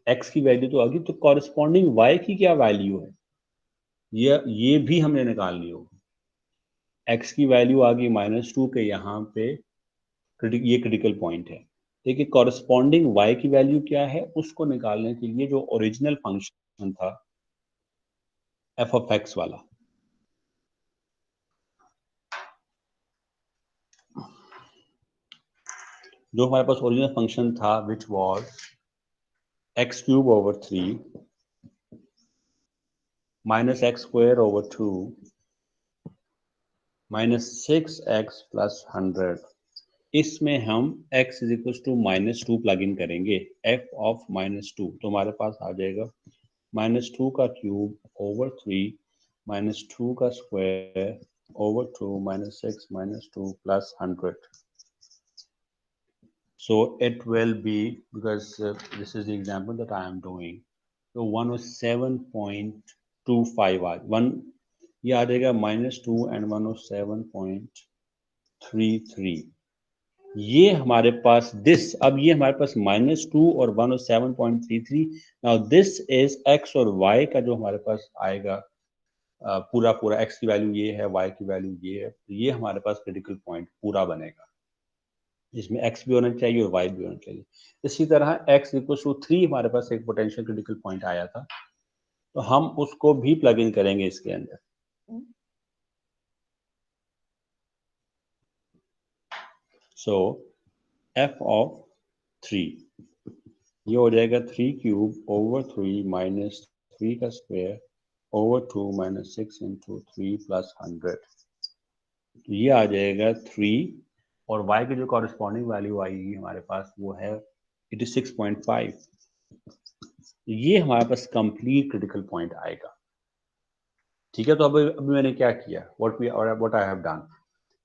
x की वैल्यू तो आ गई, तो कॉरेस्पॉन्डिंग y की क्या वैल्यू है ये भी हमने निकालनी होगी। x की वैल्यू आ गई -2 के यहाँ पे ये क्रिटिकल पॉइंट है। देखिए कॉरेस्पॉन्डिंग y की वैल्यू क्या है उसको निकालने के लिए जो ओरिजिनल फंक्शन था f ऑफ x वाला, जो हमारे पास ओरिजिनल फंक्शन था which was x³ over 3 minus x² over 2 minus 6x plus 100, इसमें हम x is equal to -2 plug in करेंगे, f ऑफ -2, तो हमारे पास आ जाएगा -2 का क्यूब ओवर 3 -2 का square over 2 minus 6 minus 2 plus 100. So it will be, because this is the example that I am doing, so 107.25 1 ये आ जाएगा -2 and 107.33, ये हमारे पास दिस, अब ये हमारे पास -2 और 107.33, नाउ दिस इज x और y का जो हमारे पास आएगा पूरा x की वैल्यू ये है, y की वैल्यू ये है, तो ये हमारे पास क्रिटिकल पॉइंट पूरा बनेगा जिसमें x भी होना चाहिए और y भी होना चाहिए। इसी तरह x इक्वल टू 3 हमारे पास एक पोटेंशियल क्रिटिकल पॉइंट आया था, तो हम उसको भी प्लग इन करेंगे इसके अंदर। सो f ऑफ 3 ये हो जाएगा 3³ ओवर 3 माइनस 3 का square over 2 minus 6 into 3 plus 100, तो ये आ जाएगा 3 और y की जो कॉरेस्पॉन्डिंग वैल्यू आएगी हमारे पास वो है 86.5, ये हमारे पास कंप्लीट क्रिटिकल पॉइंट आएगा। ठीक है, तो अभी मैंने क्या किया, what I have done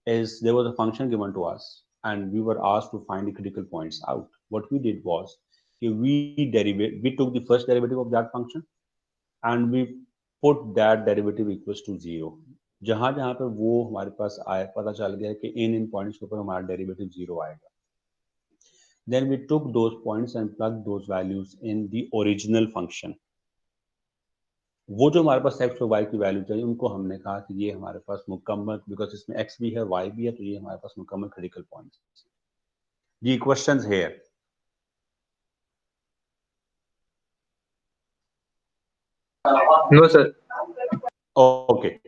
is there was a function given to us and we were asked to find the critical points out. What we did was we took the first derivative of that function and we put that derivative equals to 0. जहां जहां पर वो हमारे पास आया, पता चल गया कि इन पॉइंट्स के ऊपर हमारा डेरिवेटिव 0 आएगा. Then we took those points and plugged those values in the original function. वो जो हमारे पास x और y की वैल्यू चाहिए उनको हमने कहा कि ये हमारे पास मुकम्मल, बिकॉज इसमें x भी है y भी है, तो ये हमारे पास मुकम्मल critical points. The questions here. No, sir. Okay.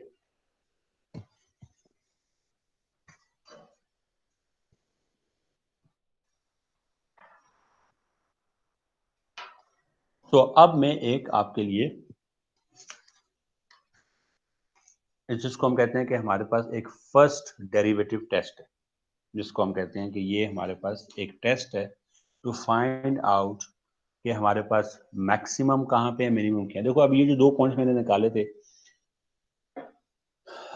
तो अब मैं एक आपके लिए, जिसको हम कहते हैं कि हमारे पास एक फर्स्ट डेरिवेटिव टेस्ट है, जिसको हम कहते हैं कि ये हमारे पास एक टेस्ट है टू फाइंड आउट कि हमारे पास मैक्सिमम कहाँ पे है, मिनिमम क्या है. देखो अब ये जो 2 पॉइंट्स मैंने निकाले थे,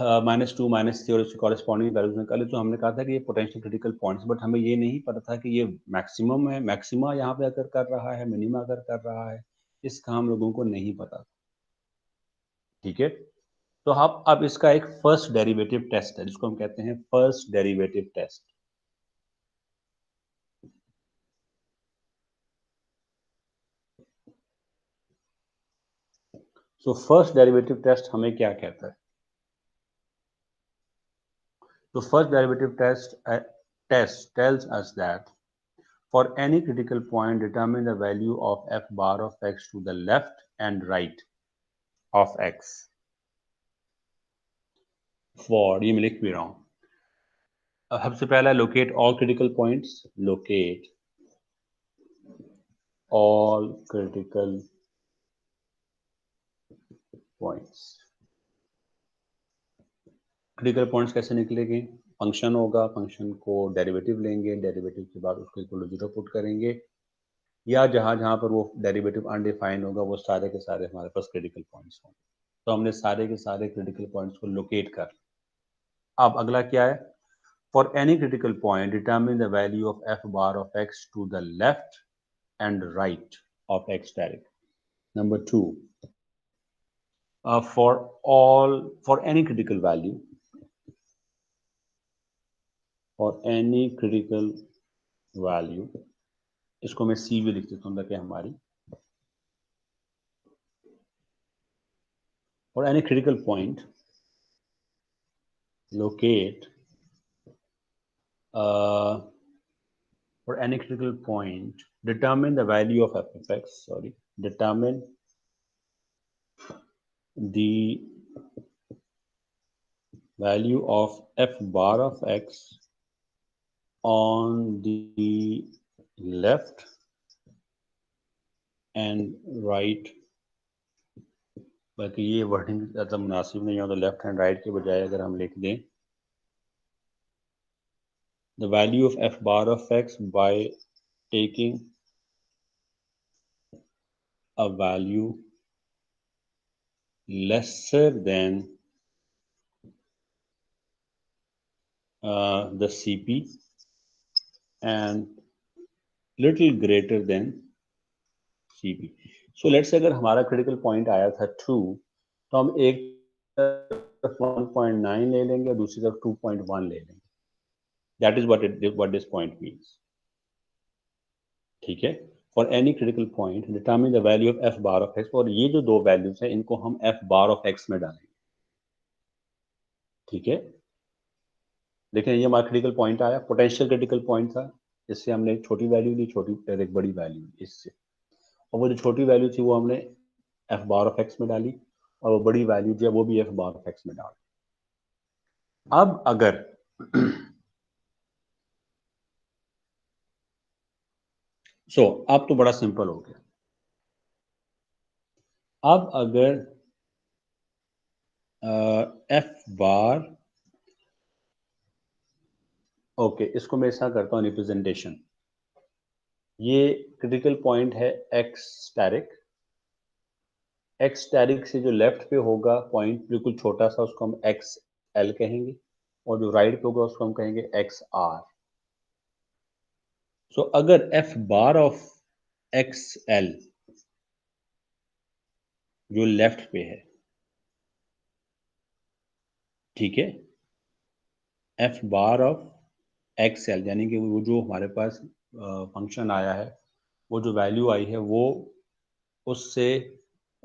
-2 -3 और इसके कॉरेस्पॉन्डिंग वैल्यूज निकाले, तो हमने कहा था कि ये पोटेंशियल क्रिटिकल पॉइंट्स, बट हमें ये नहीं पता था कि ये मैक्सिमम है, मैक्सिमा यहाँ पे अगर कर रहा है, मिनिमा अगर कर रहा है, इसका हम लोगों को नहीं पता. ठीक है, तो अब इसका एक फर्स्ट डेरिवेटिव टेस्ट है जिसको हम कहते हैं first derivative test. So first derivative test हमें क्या कहता है? तो first derivative test tells us that for any critical point determine the value of f bar of x to the left and right of x. For ये मैं लिख भी रहा हूँ. सबसे पहला locate all critical points. Locate all critical points. Critical points कैसे निकलेंगे? फंक्शन होगा, फंक्शन को डेरिवेटिव लेंगे, डेरिवेटिव के बाद उसको इक्वल टू 0 पुट करेंगे, या जहां जहां पर वो डेरिवेटिव अनडिफाइंड होगा वो सारे के सारे हमारे पास क्रिटिकल पॉइंट्स होंगे. तो हमने सारे के सारे क्रिटिकल पॉइंट्स को लोकेट कर. अब अगला क्या है? For any critical point determine the value of F bar of X to the left and right of X direct. Number 2, for any critical value, for any critical value, इसको मैं सी भी लिख देता हूँ ताकि हमारी, for any critical point locate for any critical point determine the value of f of x, determine the value of f bar of x on the left and right. बाकी ये वर्डिंग ज़्यादा मुनासिब नहीं हो, तो लेफ्ट हैंड राइट के बजाय अगर हम लिख दें the value of f bar of x by taking a value lesser than the CP and little greater than CP. So let's say अगर हमारा critical point आया था 2, तो हम एक तरफ 1.9 ले लेंगे और दूसरी तरफ 2.1 ले लेंगे. That is what this point means. ठीक है, for any critical point determine the value of f bar of x. और ये जो दो वैल्यूज हैं इनको हम f bar of x में डालेंगे. ठीक है, देखें ये हमारा क्रिटिकल पॉइंट आया, पोटेंशियल क्रिटिकल पॉइंट था, इससे हमने एक छोटी वैल्यू ली, फिर एक बड़ी वैल्यू इससे, और वो जो छोटी वैल्यू थी वो हमने f बार ऑफ x में डाली, और वो बड़ी वैल्यू जो है वो भी f बार ऑफ x में डाली. अब अगर अब तो बड़ा सिंपल हो गया. अब अगर f बार, ओके, इसको मैं ऐसा करता हूँ रिप्रेजेंटेशन. ये क्रिटिकल पॉइंट है x स्टैरिक, एक्स स्टैटिक से जो लेफ्ट पे होगा पॉइंट बिल्कुल छोटा सा, उसको हम एक्स एल कहेंगे, और जो राइट पे होगा उसको हम कहेंगे एक्स आर। सो अगर F bar of X L जो लेफ्ट पे है, ठीक है, F bar of X L यानी कि वो जो हमारे पास फंक्शन आया है, वो जो वैल्यू आई है वो उससे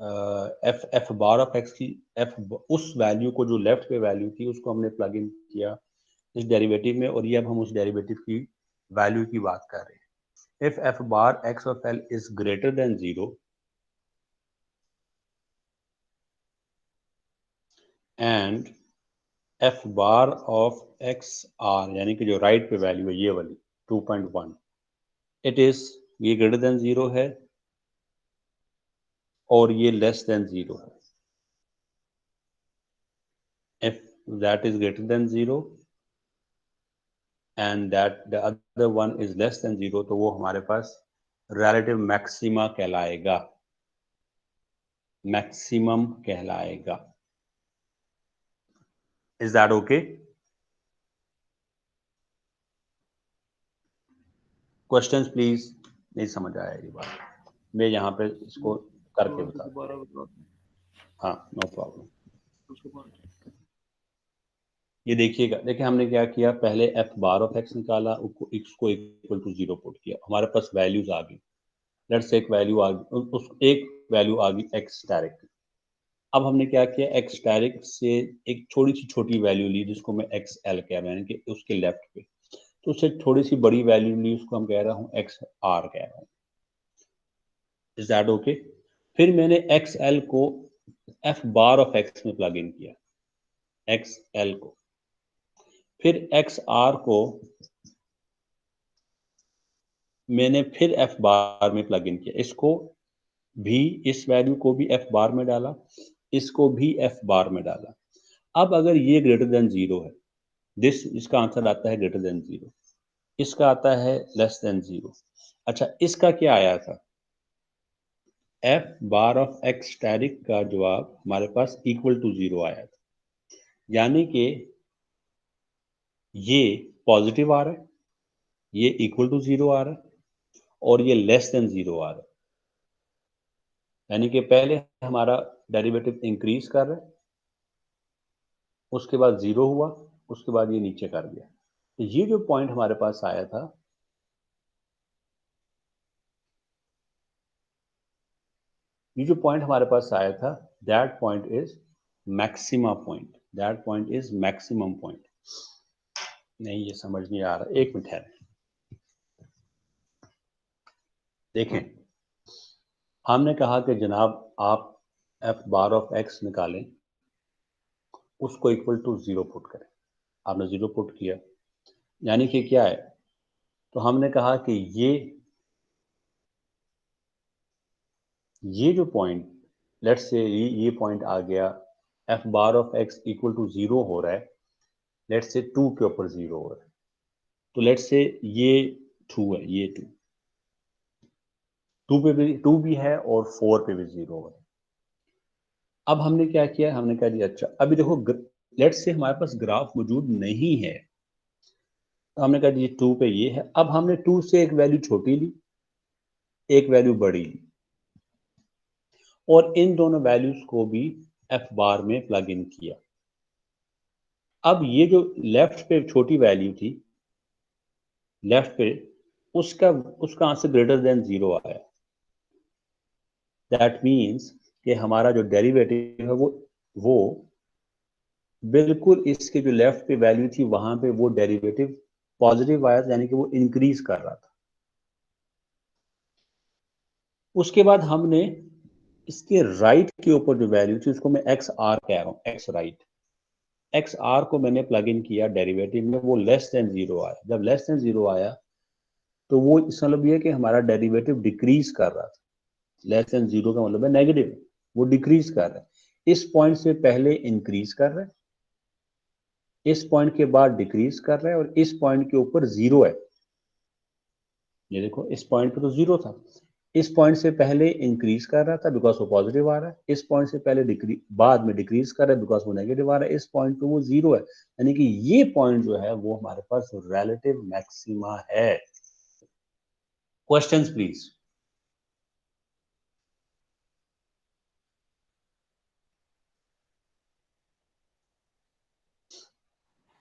F F bar of x की एफ उस वैल्यू को जो लेफ्ट पे वैल्यू थी उसको हमने प्लग इन किया इस डेरिवेटिव में, और ये अब हम उस डेरिवेटिव की वैल्यू की बात कर रहे हैं। If F bar X of L is greater than 0 and F bar of X are यानी कि जो राइट पे वैल्यू है ये वाली 2.1, इट इज, ये ग्रेटर देन 0 है और ये लेस देन 0 है। if that is greater than 0 and that the other one is less than 0, तो वो हमारे पास relative maxima कहलाएगा, maximum कहलाएगा। Is that okay? Questions please? नहीं समझ आया ये बात, मैं यहाँ पे इसको करके बता, हाँ नो प्रॉब्लम। ये देखिएगा, देखिए हमने क्या किया, पहले एफ बार ऑफ एक्स निकाला, उसको इसको इक्वल टू 0 पुट किया, हमारे पास वैल्यूज आ गई। लेट्स एक वैल्यू आ गई, उस एक वैल्यू आ गई एक्स डायरेक्ट। अब हमने क्या किया, एक्स डायरेक्ट से एक थोड़ी सी छोटी वैल्यू ली जिसको मैं एक्स एल कह रहा हूँ, यानी कि उसके लेफ्ट पे, तो उससे थोड़ी सी बड़ी वैल्यू ली, उसको हम कह रहा हूँ एक्स आर कह रहा हूँ। Is that okay? फिर मैंने एक्स एल को एफ बार ऑफ एक्स में प्लग इन किया, एक्स एल को, फिर एक्स आर को मैंने फिर एफ बार में प्लग इन किया, इसको भी, इस वैल्यू को भी एफ बार में डाला, इसको भी एफ बार में डाला। अब अगर ये ग्रेटर देन 0 है, दिस, इसका आंसर आता है ग्रेटर देन 0, इसका आता है लेस देन 0। अच्छा, इसका क्या आया था, F bar of x static का जवाब हमारे पास इक्वल टू 0 आया था, यानी कि ये पॉजिटिव आ रहा है, ये इक्वल टू 0 आ रहा है, और ये लेस देन 0 आ रहा है, यानी कि पहले हमारा डेरिवेटिव इंक्रीज कर रहा है, उसके बाद 0 हुआ, उसके बाद ये नीचे कर गया। तो ये जो पॉइंट हमारे पास आया था, ये जो पॉइंट हमारे पास आया था, that point is maxima point, that point is maximum point. नहीं, ये समझ नहीं आ रहा, एक मिनट है, देखें, हमने कहा कि जनाब आप एफ बार ऑफ एक्स निकालें, उसको इक्वल टू 0 पुट करें। आपने 0 पुट किया, यानी कि क्या है, तो हमने कहा कि ये जो पॉइंट, लेट्स से ये पॉइंट आ गया, F bar of X equal to 0 हो रहा है, लेट्स से 2 के ऊपर 0 हो रहा है, तो लेट्स से ये 2 है, ये 2 पे भी 2 भी है और 4 पे भी 0 है। अब हमने क्या किया, हमने कहा जी अच्छा, अभी देखो लेट्स से हमारे पास ग्राफ मौजूद नहीं है, तो हमने कहा जी 2 पे ये है। अब हमने 2 से एक वैल्यू छोटी ली, एक वैल्यू बड़ी ली, और इन दोनों वैल्यूज को भी एफ बार में प्लग इन किया। अब ये जो लेफ्ट पे छोटी वैल्यू थी, लेफ्ट पे, उसका आंसर ग्रेटर देन 0 आया। दैट मीन्स कि हमारा जो डेरिवेटिव है वो बिल्कुल इसके जो लेफ्ट पे वैल्यू थी वहां पे वो डेरिवेटिव पॉजिटिव आया, यानी कि वो इंक्रीज कर रहा था। उसके बाद हमने इसके राइट के ऊपर जो वैल्यू थी उसको मैं एक्स आर कह रहा हूँ, एक्स राइट, एक्स आर को मैंने प्लग इन किया डेरिवेटिव में, वो लेस देन 0 आया। जब लेस देन 0 आया तो वो इसका मतलब ये कि हमारा डेरिवेटिव डिक्रीज कर रहा था। लेस देन 0 का मतलब है नेगेटिव, वो डिक्रीज कर रहा है। इस पॉइंट से पहले इंक्रीज कर रहा है, इस पॉइंट के बाद डिक्रीज कर रहा है, और इस पॉइंट के ऊपर 0 है। ये देखो, इस पॉइंट पे तो 0 था, इस पॉइंट से पहले इंक्रीज कर रहा था बिकॉज वो पॉजिटिव आ रहा है, इस पॉइंट से पहले बाद में डिक्रीज कर रहा है बिकॉज वो नेगेटिव आ रहा है, इस पॉइंट पे वो जीरो है, यानी कि ये पॉइंट जो है वो हमारे पास रिलेटिव मैक्सिमा है। Questions please.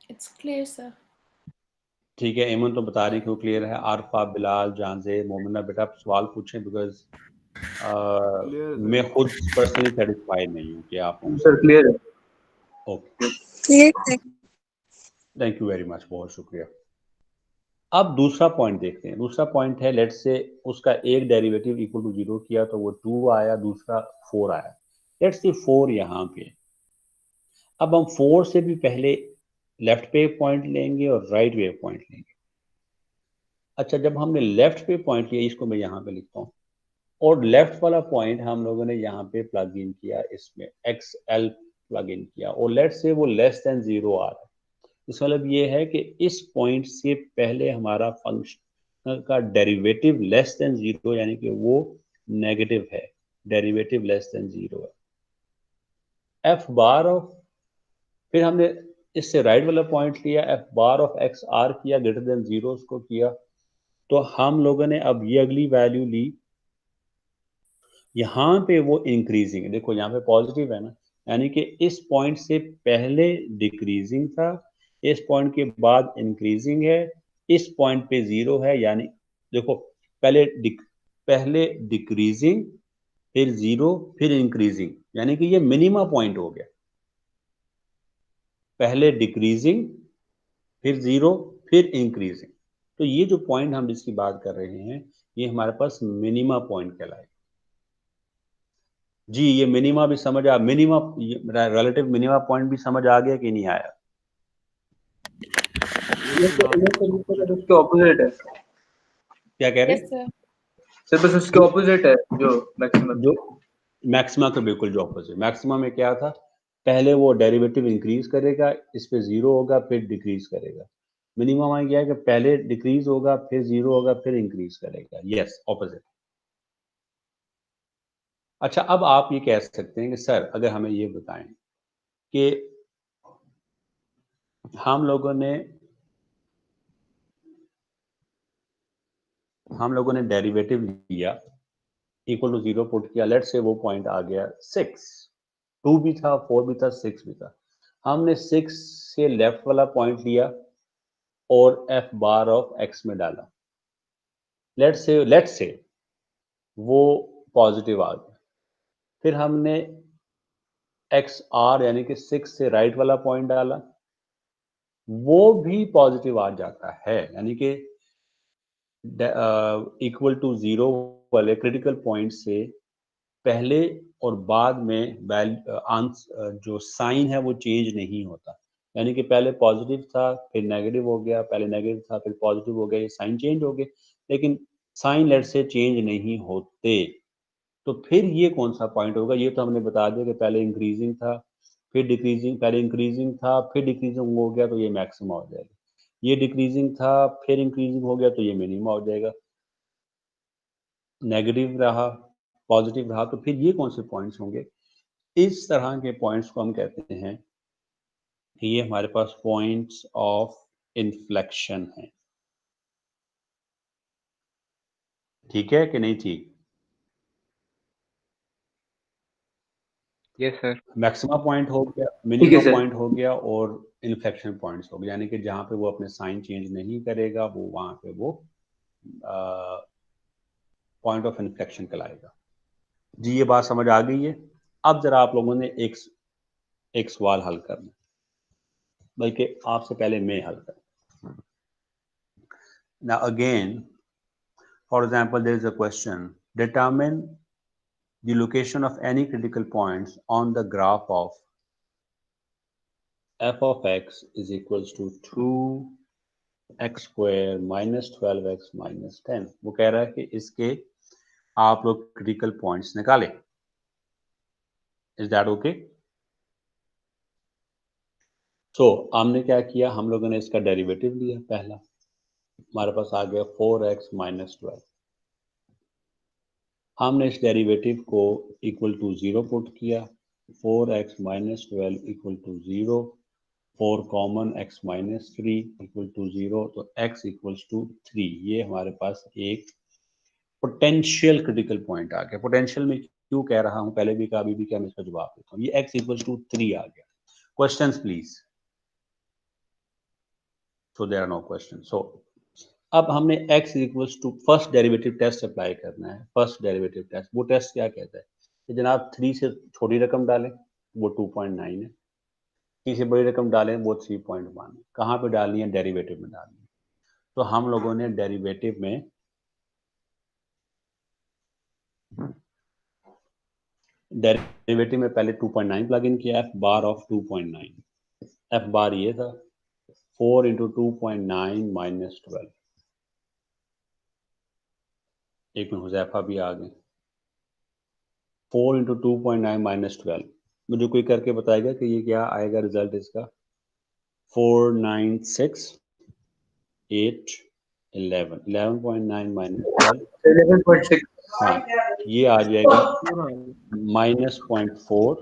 It's clear, sir. ठीक है, एमन तो बता रही क्यों क्लियर है। आरफा, बिलाल, जानजे, मोमिना, बेटा आप सवाल पूछें बिकॉज मैं खुद पर्सनली सेटिस्फाइड नहीं हूँ कि आप सर क्लियर है। Okay, Clear, sir. Thank you very much, बहुत शुक्रिया। अब दूसरा पॉइंट देखते हैं। दूसरा पॉइंट है, लेट्स से उसका एक डेरिवेटिव इक्वल टू 0 किया तो वो 2 आया, दूसरा 4 आया। लेट्स से 4 यहाँ पे, अब हम 4 से भी पहले लेफ्ट पे पॉइंट लेंगे और राइट पे पॉइंट लेंगे। अच्छा, जब हमने लेफ्ट पे पॉइंट लिया, इसको मैं यहाँ पे लिखता हूँ, और लेफ्ट वाला पॉइंट हम लोगों ने यहाँ पे प्लग इन किया, इसमें XL प्लग इन किया, और लेट्स से वो लेस देन 0 आ रहा है। इसका मतलब ये है कि इस पॉइंट से पहले हमारा फंक्शन का डेरिवेटिव लेस देन 0, यानी कि वो नेगेटिव है, डेरिवेटिव लेस देन 0 है। एफ बार ऑफ, फिर हमने इससे राइट वाला पॉइंट लिया, F bar of X R किया, ग्रेटर देन 0 उसको किया, तो हम लोगों ने अब ये अगली वैल्यू ली, यहाँ पे वो इंक्रीजिंग है, देखो यहाँ पे पॉजिटिव है ना, यानी कि इस पॉइंट से पहले डिक्रीजिंग था, इस पॉइंट के बाद इंक्रीजिंग है, इस पॉइंट पे 0 है, यानी देखो पहले डिक्रीजिंग, फिर 0, फिर इंक्रीजिंग, यानी कि ये मिनिमा पॉइंट हो गया। पहले डिक्रीजिंग, फिर 0, फिर इंक्रीजिंग। तो ये जो पॉइंट हम जिसकी बात कर रहे हैं, ये हमारे पास मिनिमा पॉइंट कहलाएगा। जी, ये मिनिमा भी समझ आ, मिनिमा रिलेटिव मिनिमा पॉइंट भी समझ आ गया कि नहीं आया? उसके ऑपोजिट है। क्या कह रहे Yes, हैं? sir. सर बस उसके ऑपोजिट है जो मैक्सिमम। जो मैक्सिमा तो बिल्कुल जो ऑपोजिट, मैक्सिमा में क्या था, पहले वो डेरिवेटिव इंक्रीज करेगा, इस पे 0 होगा, फिर डिक्रीज करेगा। मिनिमम में क्या है कि पहले डिक्रीज होगा, फिर 0 होगा, फिर इंक्रीज करेगा। Yes, opposite. अच्छा, अब आप ये कह सकते हैं कि सर अगर हमें ये बताएं कि हम लोगों ने डेरिवेटिव लिया, इक्वल टू 0 पुट किया, लेट से वो पॉइंट आ गया 6, 2 भी था, 4 भी था, 6 भी था। हमने 6 से लेफ्ट वाला पॉइंट लिया और एफ बार ऑफ एक्स में डाला, लेट से वो पॉजिटिव आ गया, फिर हमने एक्स आर यानी कि 6 से राइट वाला पॉइंट डाला, वो भी पॉजिटिव आ जाता है, यानी कि इक्वल टू 0 वाले क्रिटिकल पॉइंट से पहले और बाद में जो साइन है वो चेंज नहीं होता, यानी कि पहले पॉजिटिव था, फिर नेगेटिव हो गया, पहले नेगेटिव था, फिर पॉजिटिव हो गया, ये साइन चेंज हो गए, लेकिन साइन लेट से चेंज नहीं होते। तो फिर ये कौन सा पॉइंट होगा? ये तो हमने बता दिया कि पहले इंक्रीजिंग था, फिर डिक्रीजिंग, पहले इंक्रीजिंग था, फिर डिक्रीजिंग हो गया, तो ये मैक्सिमा हो जाएगा। ये डिक्रीजिंग था, फिर इंक्रीजिंग हो गया, तो ये मिनिमा हो जाएगा। नेगेटिव रहा, पॉजिटिव रहा, तो फिर ये कौन से पॉइंट्स होंगे? इस तरह के पॉइंट्स को हम कहते हैं कि ये हमारे पास पॉइंट्स ऑफ इन्फ्लेक्शन हैं। ठीक है कि नहीं? ठीक। Yes sir. मैक्सिमा पॉइंट हो गया, ठीक मिनिमा है सर। पॉइंट हो गया, और इन्फ्लेक्शन पॉइंट्स हो गए, यानी कि जहां पे वो अपने साइन चेंज नहीं करेगा, वो वहां पे वो पॉइंट ऑफ इन्फ्लेक्शन कहलाएगा। जी, ये बात समझ आ गई है? अब जरा आप लोगों ने एक सवाल हल करना, बल्कि आपसे पहले मैं हल कर। Now again, for example, there is a question: determine the location of any critical points on the graph of f of x is equals to 2x square minus 12x minus 10। वो कह रहा है कि इसके आप लोग क्रिटिकल पॉइंट्स निकालें। Is that okay? So हमने क्या किया, हम लोगों ने इसका डेरिवेटिव लिया, पहला हमारे पास आ गया 4x माइनस 12। हमने इस डेरिवेटिव को इक्वल टू 0 पुट किया, 4x minus 12 equal to 0, 4 common x minus 3 equal to 0, तो x इक्वल्स टू 3। ये हमारे पास एक पोटेंशियल क्रिटिकल पॉइंट आ गया। पोटेंशियल में क्यों कह रहा हूं, पहले भी कहा, अभी भी क्या, मैं इसका जवाब देता हूँ। ये x इक्वल्स टू 3 आ गया। Questions please. So there are no question. So अब हमने x equals to first derivative test apply करना है। फर्स्ट डेरिवेटिव टेस्ट, वो टेस्ट क्या कहता है कि जनाब 3 से छोटी रकम डालें, वो 2.9 है। 3 से बड़ी रकम डालें, वो 3.1 है। कहाँ पे डालनी है? डेरिवेटिव में डालनी है। तो हम लोगों ने डेरिवेटिव में पहले 2.9 प्लग इन किया, F bar of 2.9। F bar ये था 4 इंटू 2.9 माइनस 12। एक में हुजैफा भी आ गए। 4 इंटू 2.9 माइनस 12। मुझे कोई करके बताएगा कि ये क्या आएगा रिजल्ट इसका? 4 9 6 8 11 11.9 माइनस 12। 11.6 हाँ, ये आ जाएगा माइनस 0.4,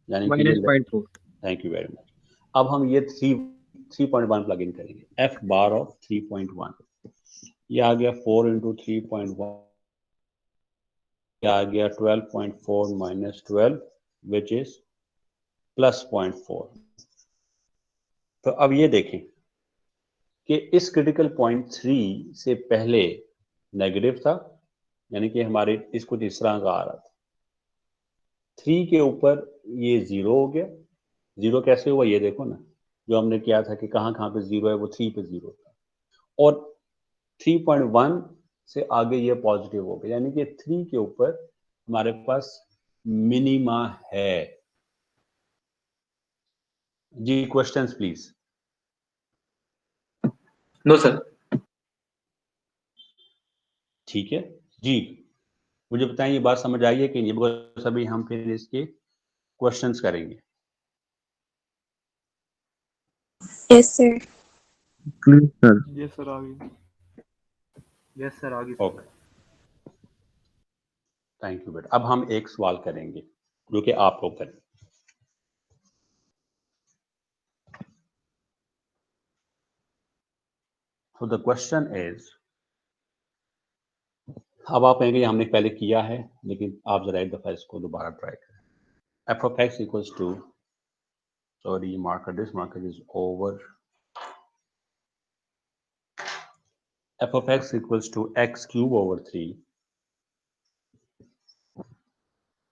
यानी कि ये -0.4 थैंक यू वेरी मच। अब हम ये 3.1 प्लग इन करेंगे, एफ बार ऑफ 3.1। ये आ गया 4 इंटू 3.1, ये आ गया 12.4 माइनस 12 विच इज प्लस 0.4। तो अब ये देखें कि इस क्रिटिकल पॉइंट 3 से पहले नेगेटिव था, यानी कि हमारे इसको इस तरह का आ रहा था। 3 के ऊपर ये 0 हो गया। 0 कैसे हुआ ये देखो ना, जो हमने किया था कि कहाँ कहाँ पे 0 है, वो 3 पे 0 था। और 3.1 से आगे ये पॉजिटिव हो गया, यानी कि 3 के ऊपर हमारे पास मिनिमा है। जी क्वेश्चंस प्लीज। No sir. ठीक है जी, मुझे बताएं ये बात समझ आई है कि नहीं? बिकॉज अभी हम फिर इसके क्वेश्चंस करेंगे। Yes, sir. Clear, sir. Yes sir आ गई। यस सर आ गई। ओके, थैंक यू बेटा। अब हम एक सवाल करेंगे जो कि आप लोग करें। So the question is, अब आप कहेंगे हमने पहले किया है, लेकिन आप जरा एक दफा इसको दोबारा ट्राई करें। F of X equals to, sorry this marker is over. F of X equals to X cube over 3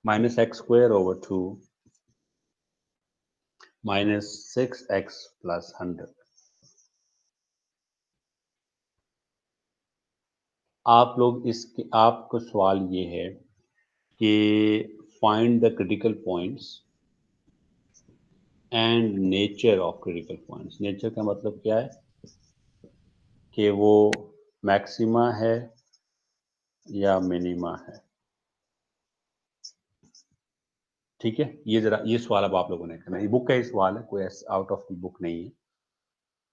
minus X square over 2 minus 6x plus 100। आप लोग इसके, आपको सवाल ये है कि find the critical points and nature of critical points. Nature का मतलब क्या है कि वो मैक्सिमा है या मिनिमा है। ठीक है, ये जरा ये सवाल अब आप लोगों ने करना है। ये बुक का ही सवाल है, कोई आउट ऑफ द बुक नहीं है।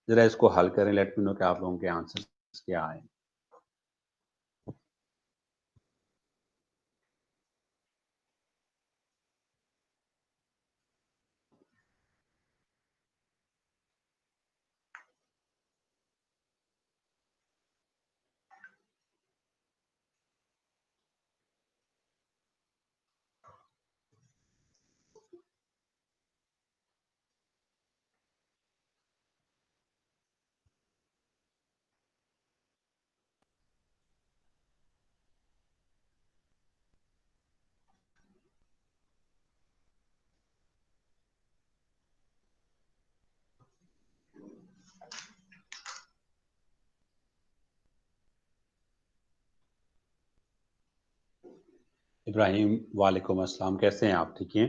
जरा इसको हल करें, लेट मी नो कि आप लोगों के आंसर क्या आए। इब्राहिम वालेकुम अस्सलाम, कैसे हैं आप? ठीक हैं?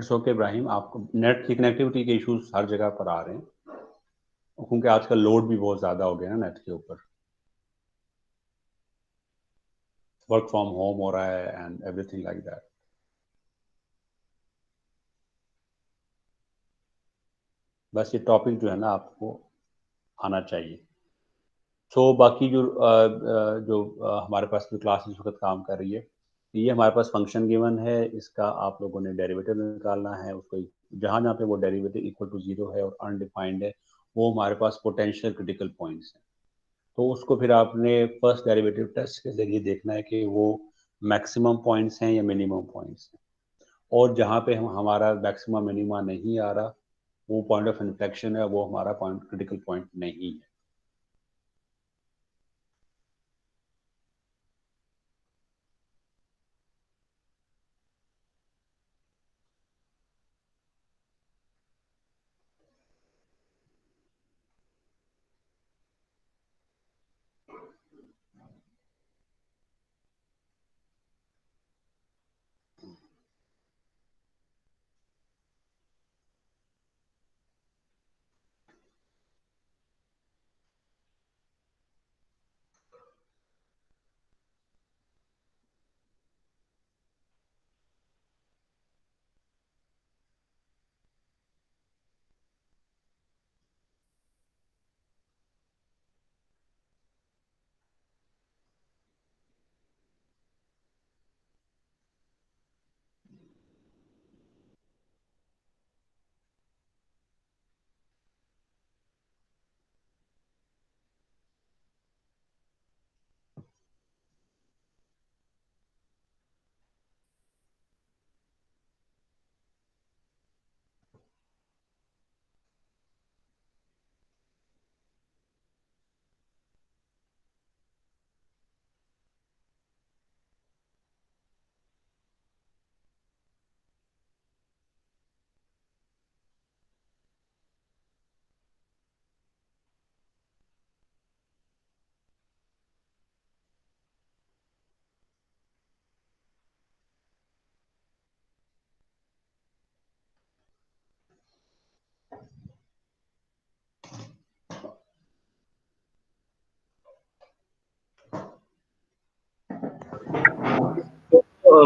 इट्स ओके इब्राहिम, आपको नेट की कनेक्टिविटी के इश्यूज हर जगह पर आ रहे हैं क्योंकि आजकल लोड भी बहुत ज़्यादा हो गया ना नेट के ऊपर, वर्क फ्रॉम होम हो रहा है एंड एवरीथिंग लाइक दैट। बस ये टॉपिक जो है ना आपको आना चाहिए। सो बाकी जो हमारे पास जो क्लास इस वक्त काम कर रही है, ये हमारे पास फंक्शन गिवन है, इसका आप लोगों ने डेरिवेटिव निकालना है, उसको जहाँ जहाँ पे वो डेरिवेटिव इक्वल टू जीरो है और अनडिफाइंड है वो हमारे पास पोटेंशियल क्रिटिकल पॉइंट्स हैं। तो उसको फिर आपने फर्स्ट डेरिवेटिव टेस्ट के जरिए देखना है कि वो मैक्सिमम पॉइंट्स हैं या मिनिमम पॉइंट्स हैं, और जहाँ पे हमारा मैक्सिमम मिनिमा नहीं आ रहा वो पॉइंट ऑफ इन्फ्लेक्शन है, वो हमारा पॉइंट क्रिटिकल पॉइंट नहीं है।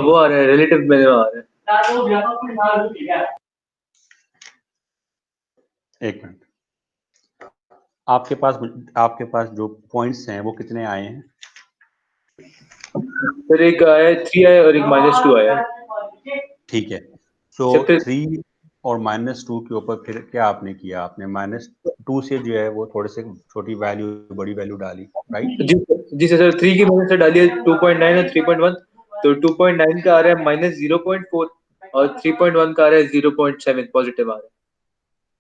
वो आ रहा है, रिलेटिव में आ रहा है। एक मिनट, आपके पास जो पॉइंट्स हैं वो कितने आए हैं? फिर एक आया 3 आया और एक -2 आया। ठीक है, सो सबसे 3 और -2 के ऊपर फिर क्या आपने किया? आपने -2 से जो है वो थोड़े से छोटी वैल्यू बड़ी वैल्यू डाली, राइट? जी सर, 3 की वजह से डालिए 2.9 और 3.1, तो 2.9 का आ रहा है -0.4 और 3.1 का आ रहा है 0.7 पॉजिटिव आ रहा है।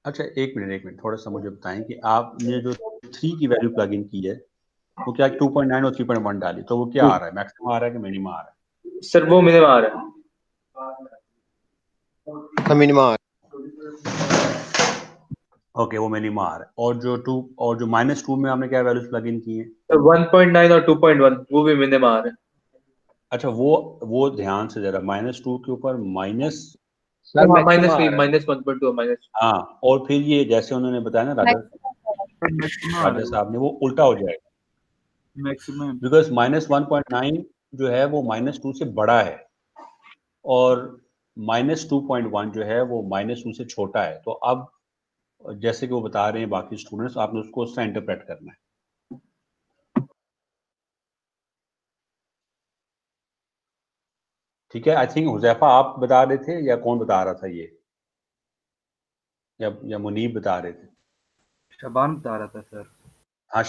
अच्छा एक मिनट थोड़ा सा मुझे बताएं कि आपने जो 3 की वैल्यू प्लग इन की है वो क्या 2.9 और 3.1 डाली, तो वो क्या आ रहा है? मैक्सिमम आ रहा है कि मिनिमम आ रहा है? सर वो मिनिमम आ रहा है। मिनिमम। ओके, वो मिनिमम आ रहा है। और जो -2 में आपने क्या वैल्यूज प्लग इन की है? तो 1.9 और 2.1 वो भी मिनिमम आ रहा है। अच्छा वो ध्यान से जरा -2 के ऊपर माइनस, सर मैक्सिमम माइनस आ रहा है। -1.2 माइनस। हाँ, और फिर ये जैसे उन्होंने बताया ना मैक्सिमम आ रहा राजा है, साहब ने, वो उल्टा हो जाएगा मैक्सिमम। बिकॉज -1.9 जो है वो -2 से बड़ा है और -2.1 जो है वो -2 से छोटा है। तो अब जैसे कि वो बता रहे हैं बाकी स्टूडेंट्स, आपने उसको उस तरह इंटरप्रेट करना है। ठीक है, आई थिंक हुजैफा आप बता रहे थे या कौन बता रहा था ये, या मुनीब बता रहे थे? शबान बता रहा था सर। हाँ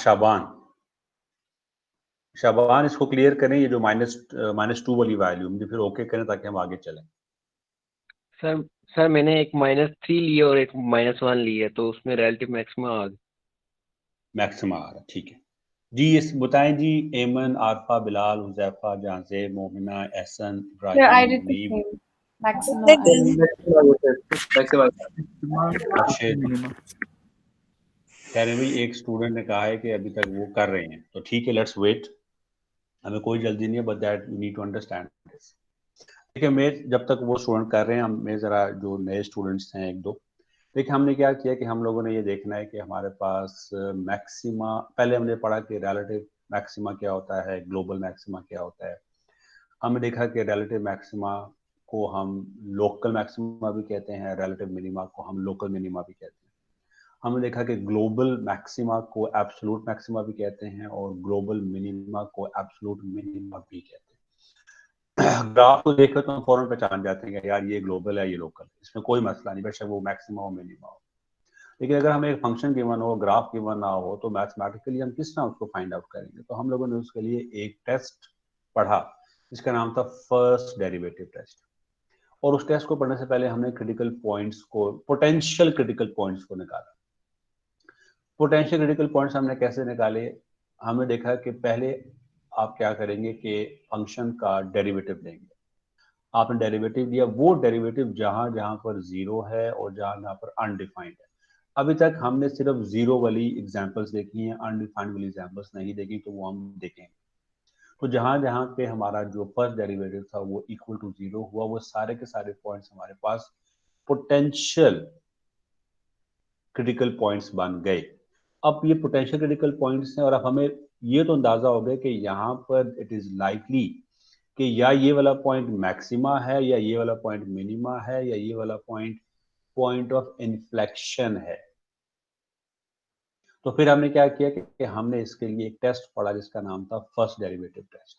शाबान इसको क्लियर करें, ये जो -2 वाली वैल्यू मुझे फिर ओके करें ताकि हम आगे चलें। सर सर मैंने एक -3 लिए और एक -1 लिए, तो उसमें रिलेटिव मैक्सिमम आ गया। मैक्सिमम आ रहा है, ठीक है जी। इस बताएं जी, एमन, आरफा, बिलाल, हुजैफा, जांजे, Momina, Ehsan, Yeah, I Ibrahim, did the Muneeb, same. Maximum Second. and maximum Rashid minimum. कह रहे हैं भाई एक स्टूडेंट ने कहा है कि अभी तक वो कर रहे हैं, तो ठीक है, लेट्स वेट, हमें कोई जल्दी नहीं है, but that we need to understand this. देखिए मैं जब तक वो स्टूडेंट कर रहे हैं, मैं ज़रा जो नए स्टूडेंट्स हैं एक दो, देखिए हमने क्या किया कि हम लोगों ने ये देखना है कि हमारे पास मैक्सिमा, पहले हमने पढ़ा कि रिलेटिव मैक्सिमा क्या होता है, ग्लोबल मैक्सिमा क्या होता है। हमने देखा कि रिलेटिव मैक्सिमा को हम लोकल मैक्सिमा भी कहते हैं, रिलेटिव मिनिमा को हम लोकल मिनिमा भी कहते हैं। हमने देखा कि ग्लोबल मैक्सिमा को एब्सोल्यूट मैक्सिमा भी कहते हैं और ग्लोबल मिनिमा को एब्सोल्यूट मिनिमा भी कहते हैं। ग्राफ को देखकर तो हम फौरन पहचान जाते हैं कि यार ये ग्लोबल है, ये लोकल, इसमें कोई मसला नहीं, बेशक वो मैक्सिमा हो मिनिमा हो। लेकिन अगर हमें एक फंक्शन गिवन हो, ग्राफ गिवन ना हो, तो मैथमेटिकली हम किस तरह उसको फाइंड आउट करेंगे? तो हम लोगों ने उसके लिए एक टेस्ट पढ़ा जिसका नाम था फर्स्ट डेरिवेटिव टेस्ट। और उस टेस्ट को पढ़ने से पहले हमने क्रिटिकल पॉइंट्स को, पोटेंशियल क्रिटिकल पॉइंट्स को निकाला। पोटेंशियल क्रिटिकल पॉइंट्स हमने कैसे निकाले? हमने देखा कि पहले आप क्या करेंगे कि फंक्शन का डेरिवेटिव लेंगे। आपने डेरिवेटिव दिया, वो डेरिवेटिव जहां जहां पर जीरो है और जहां जहां पर अनडिफाइंड है। अभी तक हमने सिर्फ जीरो वाली एग्जांपल्स देखी हैं, अनडिफाइंड वाली एग्जांपल्स नहीं देखी, तो वो हम देखेंगे। तो जहां जहां पे हमारा जो फर्स्ट डेरिवेटिव था वो इक्वल टू जीरो हुआ, वो सारे के सारे पॉइंट्स हमारे पास पोटेंशियल क्रिटिकल पॉइंट्स बन गए। अब ये पोटेंशियल क्रिटिकल पॉइंट्स हैं और अब हमें ये तो अंदाजा हो गया कि यहाँ पर इट इज लाइकली कि या ये वाला पॉइंट मैक्सिमा है, या ये वाला पॉइंट मिनिमा है, या ये वाला पॉइंट पॉइंट ऑफ इन्फ्लेक्शन है। तो फिर हमने क्या किया कि हमने इसके लिए एक टेस्ट पढ़ा जिसका नाम था फर्स्ट डेरिवेटिव टेस्ट।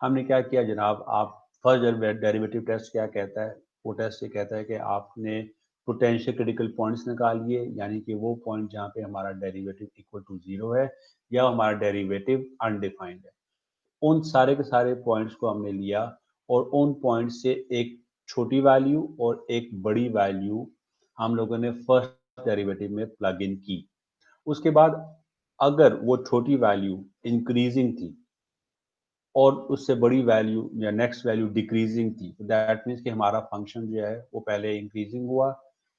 हमने क्या किया जनाब, आप फर्स्ट डेरिवेटिव टेस्ट क्या कहता है? वो टेस्ट ये कहता है कि आपने पोटेंशियल क्रिटिकल पॉइंट्स निकाल लिए, यानी कि वो पॉइंट जहाँ पे हमारा डेरिवेटिव इक्वल टू जीरो है या हमारा डेरिवेटिव अनडिफाइंड है। उन सारे के सारे पॉइंट्स को हमने लिया और उन पॉइंट से एक छोटी वैल्यू और एक बड़ी वैल्यू हम लोगों ने फर्स्ट डेरिवेटिव में प्लग इन की। उसके बाद अगर वो छोटी वैल्यू इंक्रीजिंग थी और उससे बड़ी वैल्यू या नेक्स्ट वैल्यू डिक्रीजिंग थी, तो दैट मीन्स कि हमारा फंक्शन जो है वो पहले इंक्रीजिंग हुआ,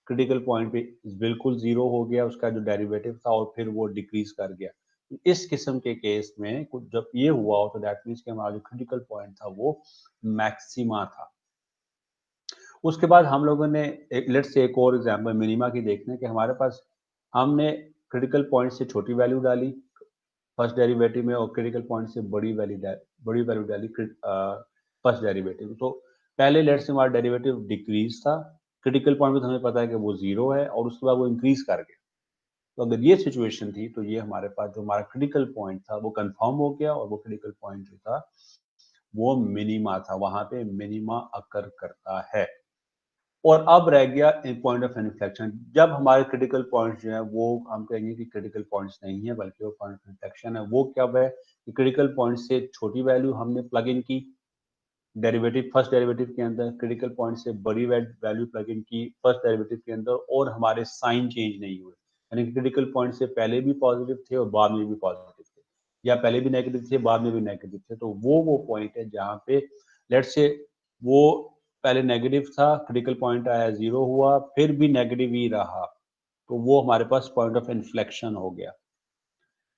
क्रिटिकल पॉइंट पे बिल्कुल जीरो हो गया उसका जो डेरिवेटिव था, और फिर वो डिक्रीज कर गया। इस किस्म के केस में कुछ जब ये हुआ हो तो दैट मीन्स कि हमारा जो क्रिटिकल पॉइंट था वो मैक्सिमा था। उसके बाद हम लोगों ने लेट्स से एक और एग्जांपल मिनिमा की देखते हैं कि हमारे पास हमने क्रिटिकल पॉइंट से छोटी वैल्यू डाली फर्स्ट डेरिवेटिव में और क्रिटिकल पॉइंट से बड़ी वैल्यू डाली फर्स्ट डेरिवेटिव। तो पहले लेट्स से हमारा डेरिवेटिव डिक्रीज था, क्रिटिकल पॉइंट पे तो हमें पता है कि वो जीरो है, और उसके बाद वो इंक्रीज कर गया। तो अगर ये सिचुएशन थी तो ये हमारे पास जो हमारा क्रिटिकल पॉइंट था वो कंफर्म हो गया, और वो क्रिटिकल पॉइंट जो था वो मिनिमा था, वहां पे मिनिमा अकर करता है। और अब रह गया पॉइंट ऑफ इन्फ्लेक्शन। जब हमारे क्रिटिकल पॉइंट्स जो है वो हम कहेंगे कि क्रिटिकल पॉइंट्स नहीं है बल्कि वो पॉइंट ऑफ इन्फ्लेक्शन है। वो कब है कि क्रिटिकल पॉइंट से छोटी वैल्यू हमने प्लग इन की डेरिवेटिव फर्स्ट डेरिवेटिव के अंदर, क्रिटिकल पॉइंट से बड़ी वैल्यू प्लग इन की फर्स्ट डेरिवेटिव के अंदर, और हमारे साइन चेंज नहीं हुए, यानी कि क्रिटिकल पॉइंट से पहले भी पॉजिटिव थे और बाद में भी पॉजिटिव थे, या पहले भी नेगेटिव थे बाद में भी नेगेटिव थे। तो वो पॉइंट है जहाँ पे लेट्स से वो पहले नेगेटिव था, क्रिटिकल पॉइंट आया जीरो हुआ, फिर भी नेगेटिव ही रहा, तो वो हमारे पास पॉइंट ऑफ इन्फ्लेक्शन हो गया।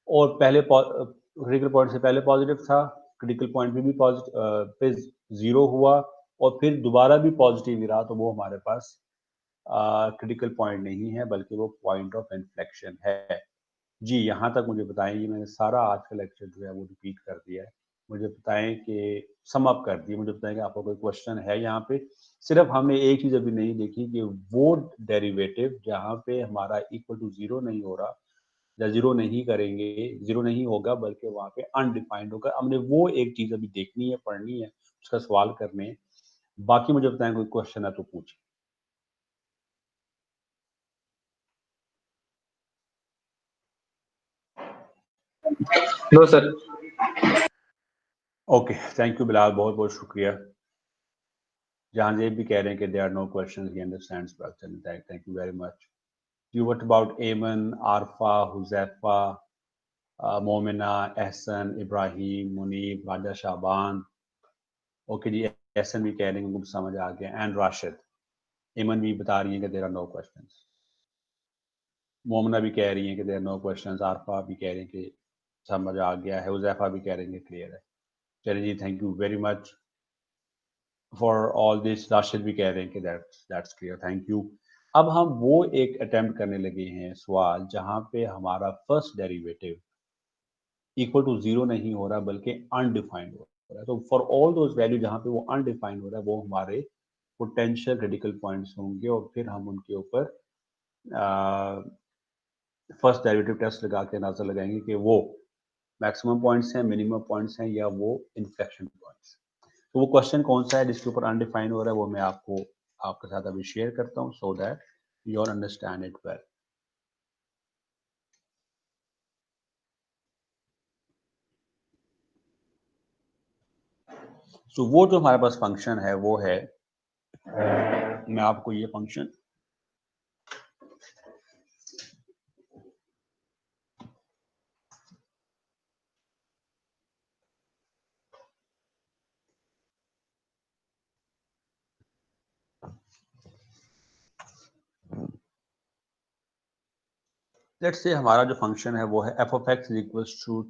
और पहले क्रिटिकल पॉइंट से पहले पॉजिटिव था, क्रिटिकल पॉइंट पे भी पॉजिटिव पे जीरो हुआ और फिर दोबारा भी पॉजिटिव ही रहा, तो वो हमारे पास क्रिटिकल पॉइंट नहीं है बल्कि वो पॉइंट ऑफ इन्फ्लेक्शन है। जी, यहाँ तक मुझे बताएं, ये मैंने सारा आज का लेक्चर जो है वो रिपीट कर दिया है। मुझे बताएं कि सम अप कर दिए, मुझे बताएं कि आपका कोई क्वेश्चन है यहाँ पे। सिर्फ हमने एक चीज अभी नहीं देखी कि वो डेरिवेटिव जहाँ पे हमारा इक्वल टू जीरो नहीं हो रहा या जीरो नहीं करेंगे, जीरो नहीं होगा बल्कि वहाँ पे अनडिफाइंड होगा, हमने वो एक चीज अभी देखनी है, पढ़नी है, उसका सवाल करने हैं। बाकी मुझे बताएं कोई क्वेश्चन है तो पूछिए। No sir. Okay, thank you Bilal, बहुत बहुत शुक्रिया। जहांजेब भी कह रहे हैं कि there are no questions, he understands structure, thank you very much. You what about Aiman, Arfa, Huzaifa, Momina, Ahsan, Ibrahim, Munib, Raja Shaban. Okay जी, एहसन भी कह रहे हैं मुझे समझ आ गया, एंड राशिद। एमन भी बता रही है कि there are no questions. Momina भी कह रही है कि there are no questions, Arfa भी कह रही है कि समझ आ गया है, हुजैफा भी कह रहे हैं कि क्लियर है। चलिए जी, thank you very much. For all this Rashid भी कह रहे हैं कि दैट्स क्लियर, थैंक यू। अब हम वो एक अटेम्प्ट करने लगे हैं सवाल जहां पे हमारा first derivative equal to zero नहीं हो रहा बल्कि अनडिफाइंड हो रहा है। तो फॉर ऑल दोज वैल्यू जहां पे वो अनडिफाइंड हो रहा है वो हमारे पोटेंशियल क्रिटिकल पॉइंट्स होंगे और फिर हम उनके ऊपर फर्स्ट डेरिवेटिव टेस्ट लगा के अंदाजा लगाएंगे कि वो मैक्सिमम पॉइंट्स हैं, मिनिमम पॉइंट्स हैं, या वो इन्फ्लेक्शन पॉइंट्स। तो वो क्वेश्चन कौन सा है जिसके ऊपर अनडिफाइंड हो रहा है वो मैं आपके साथ अभी शेयर करता हूँ so that you all understand it well. तो वो जो हमारे पास फंक्शन है वो है, मैं आपको ये फंक्शन लेट्स से हमारा जो फंक्शन है वो है F of X equals to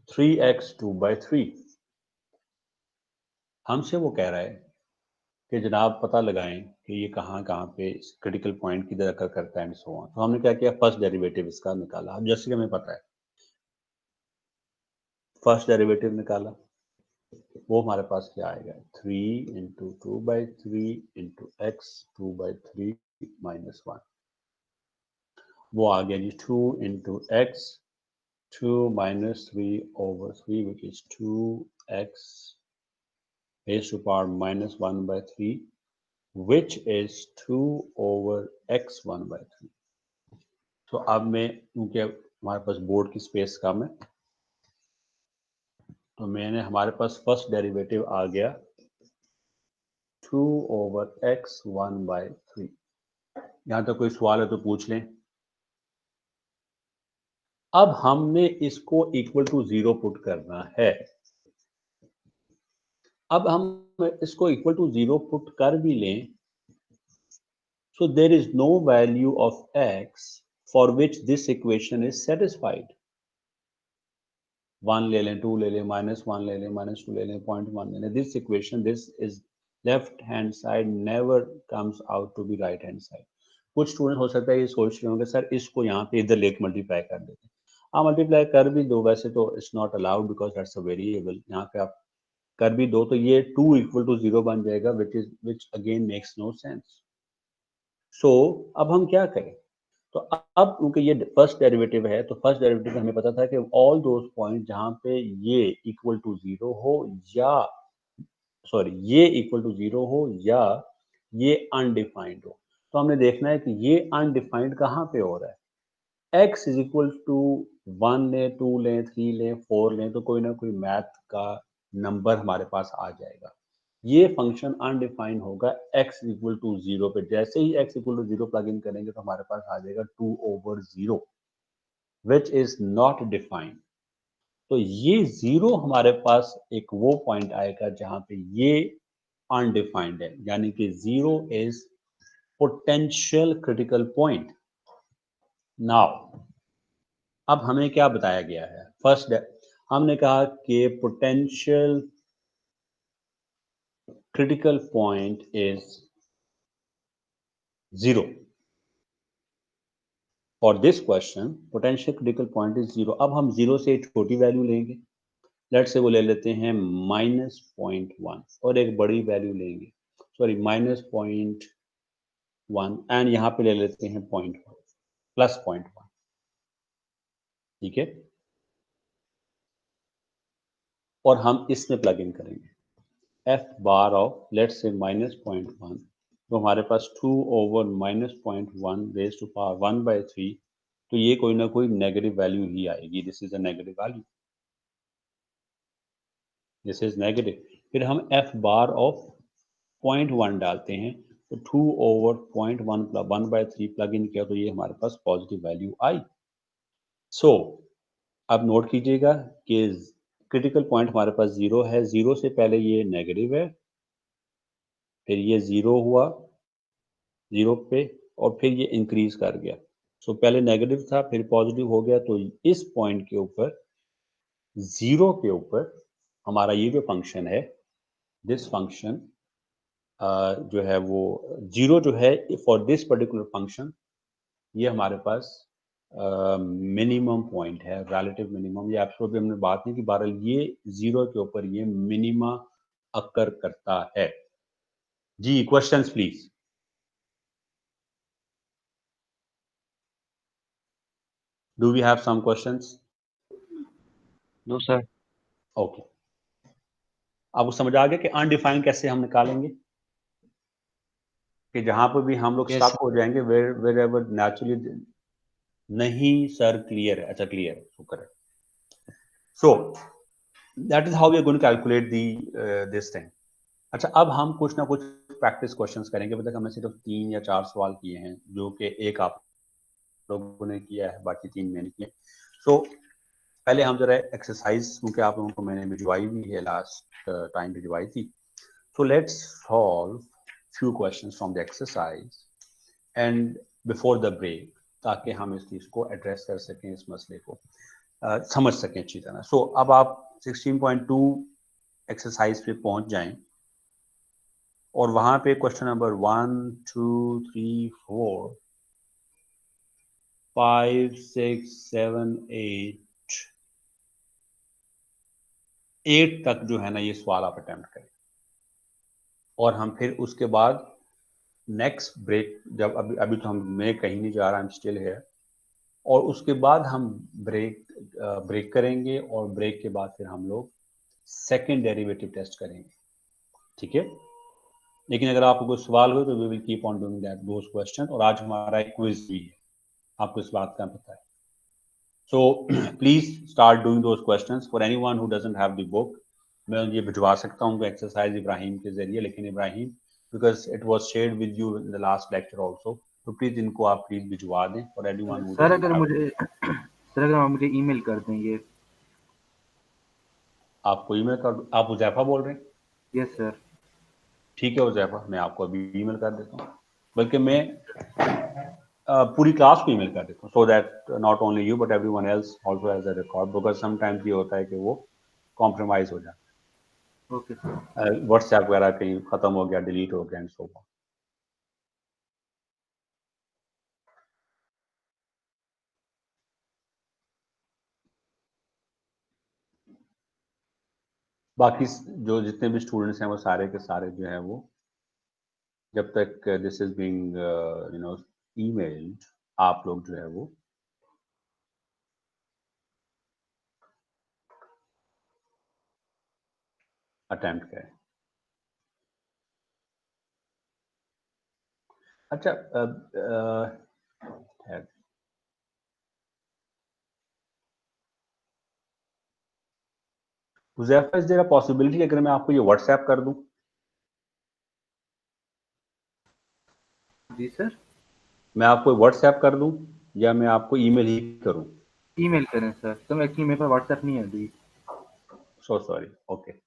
3x 2/3। हमसे वो कह रहा है कि जनाब पता लगाएं कि ये कहाँ कहाँ पे क्रिटिकल पॉइंट किधर अकर करता है एंड सो ऑन। तो हमने क्या किया, फर्स्ट डेरिवेटिव इसका निकाला। अब जैसे कि हमें पता है फर्स्ट डेरिवेटिव निकाला, वो हमारे पास क्या आएगा, 3 इंटू 2/3 इंटू एक्स 2/3 माइनस 1। वो आ गया जी 2 into x 2 minus 3/3 which is 2x raised to power minus 1/3 which is 2/x 1/3। तो अब मैं, क्योंकि हमारे पास बोर्ड की स्पेस कम है, तो मैंने हमारे पास फर्स्ट डेरिवेटिव आ गया 2/x 1/3। यहाँ तक कोई सवाल है तो पूछ लें। अब हमने इसको इक्वल टू 0 पुट करना है। अब हम इसको इक्वल टू 0 पुट कर भी लें, so there is no value of x for which this equation is satisfied। 1 ले लें, 2 ले लें, -1 ले लें, -2 ले लें, 0.1 ले लें, this equation, this is left hand side never comes out to be right hand side। कुछ स्टूडेंट हो सकता है ये सोच रहे होंगे सर इसको यहाँ पे इधर लेके मल्टीप्लाई कर देते हैं। हाँ मल्टीप्लाई कर भी दो, वैसे तो it's not allowed because that's a variable. यहाँ पे आप कर भी दो तो ये 2 इक्वल टू 0 बन जाएगा which again makes no sense। सो अब हम क्या करें, तो अब क्योंकि ये फर्स्ट डेरिवेटिव है तो फर्स्ट डेरिवेटिव हमें पता था कि ऑल दोज पॉइंट जहां पे ये इक्वल टू 0 हो या सॉरी ये इक्वल टू 0 हो या ये अनडिफाइंड हो, तो हमने देखना है कि ये अनडिफाइंड कहाँ पे हो रहा है। x इज इक्वल टू 1 लें, 2 लें, 3 लें, 4 लें, तो कोई ना कोई मैथ का नंबर हमारे पास आ जाएगा। ये फंक्शन अनडिफाइंड होगा x इक्वल टू 0 पे। जैसे ही x equal to 0 plug in करेंगे तो हमारे पास आ जाएगा 2/0 विच इज नॉट डिफाइंड। तो ये 0 हमारे पास एक वो पॉइंट आएगा जहां पे ये अनडिफाइंड है, यानी कि 0 is potential critical point. Now अब हमें क्या बताया गया है, फर्स्ट हमने कहा कि potential critical point is 0। For this question potential critical point is 0। अब हम 0 से एक छोटी वैल्यू लेंगे, लेट से वो ले लेते हैं -0.1 और एक बड़ी वैल्यू लेंगे, सॉरी -0.1 एंड यहाँ पे ले लेते हैं 0.1 प्लस 0.1। ठीक है, और हम इसमें प्लग इन करेंगे f bar of let's say -0.1, तो हमारे पास 2/-0.1 रेज टू पावर 1/3, तो ये कोई ना कोई नेगेटिव वैल्यू ही आएगी। This is a negative value, this is negative. फिर हम f बार ऑफ 0.1 डालते हैं, तो 2/0.1 प्लस 1/3 प्लग इन किया तो ये हमारे पास पॉजिटिव वैल्यू आई। सो अब नोट कीजिएगा कि क्रिटिकल पॉइंट हमारे पास 0 है, 0 से पहले ये नेगेटिव है, फिर ये 0 हुआ 0 पे और फिर ये इंक्रीज कर गया। सो पहले नेगेटिव था फिर पॉजिटिव हो गया, तो इस पॉइंट के ऊपर जीरो के ऊपर हमारा ये जो फंक्शन है, दिस फंक्शन जो है वो जीरो जो है फॉर दिस पर्टिकुलर फंक्शन, ये हमारे पास मिनिमम पॉइंट है, रिलेटिव मिनिमम। ये एब्सोल्यूट भी हमने बात नहीं की, बहरहाल ये जीरो के ऊपर ये मिनिमा अकर करता है। जी, questions please. Do we have some questions? No sir. Okay, आपको समझ आ गया कि अनडिफाइंड कैसे हम निकालेंगे, कि जहां पर भी हम लोग Yes, स्टक हो जाएंगे, वेर एवर नेचुरली। नहीं सर, क्लियर है। अच्छा, क्लियर है, शुक्र है। So that is how we are going to calculate the this thing. अच्छा, अब हम कुछ ना कुछ प्रैक्टिस क्वेश्चंस करेंगे। अभी तक हमने सिर्फ 3 या 4 सवाल किए हैं, जो कि एक आप लोगों ने किया है, बाकी 3 मैंने किए। सो पहले हम जरा एक्सरसाइज, क्योंकि आप लोगों को मैंने भिजवाई भी है, लास्ट टाइम भिजवाई थी। So let's solve few questions from the exercise and before the break, ताकि हम इस चीज को एड्रेस कर सकें, इस मसले को समझ सकें अच्छी तरह। सो अब आप 16.2 एक्सरसाइज पे पहुंच जाएं और वहां पे क्वेश्चन नंबर 1 2 3 4 5 6 7 8 तक जो है ना, ये सवाल आप अटेम्प्ट करें। और हम फिर उसके बाद नेक्स्ट ब्रेक, जब अभी अभी तो मैं कहीं नहीं जा रहा, आई एम स्टिल हियर, और उसके बाद हम ब्रेक करेंगे, और ब्रेक के बाद फिर हम लोग सेकंड डेरिवेटिव टेस्ट करेंगे, ठीक है। लेकिन अगर आपको कोई सवाल हो तो we will keep on doing that those question. और आज हमारा एक क्विज भी है, आपको इस बात का पता है। So please start doing those questions. For anyone who doesn't have the book, मैं ये भिजवा सकता हूँ एक्सरसाइज इब्राहिम के जरिए, लेकिन Ibrahim, because it was shared with you in the last lecture also, तो प्लीज इनको आप प्लीज भिजवा दें for anyone who sir doesn't अगर हैव। मुझे सर अगर आप मुझे ईमेल कर देंगे। आपको ईमेल कर, आप उजैफा बोल रहे हैं? Yes sir. ठीक है उजैफा, मैं आपको अभी ईमेल कर देता हूँ, बल्कि मैं पूरी क्लास को ईमेल कर देता हूँ, so that not only you but everyone else also has a record, because sometimes ये होता है कि वो कॉम्प्रोमाइज हो जाता ओके सर। है, व्हाट्सएप वगैरह कहीं खत्म हो गया, डिलीट हो गया एंड सो ऑन। बाकी जो जितने भी स्टूडेंट्स हैं वो सारे के सारे जो है वो, जब तक this is being you know emailed, आप लोग जो है वो अटेम्प्ट करें। अच्छा, Huzaifa, is there a possibility अगर मैं आपको ये व्हाट्सएप कर दूं? जी सर। मैं आपको व्हाट्सएप कर दूं या मैं आपको ईमेल ही करूं? ईमेल करें सर, तो एक्चुअली मेरे पास व्हाट्सएप नहीं है अभी। So sorry, okay.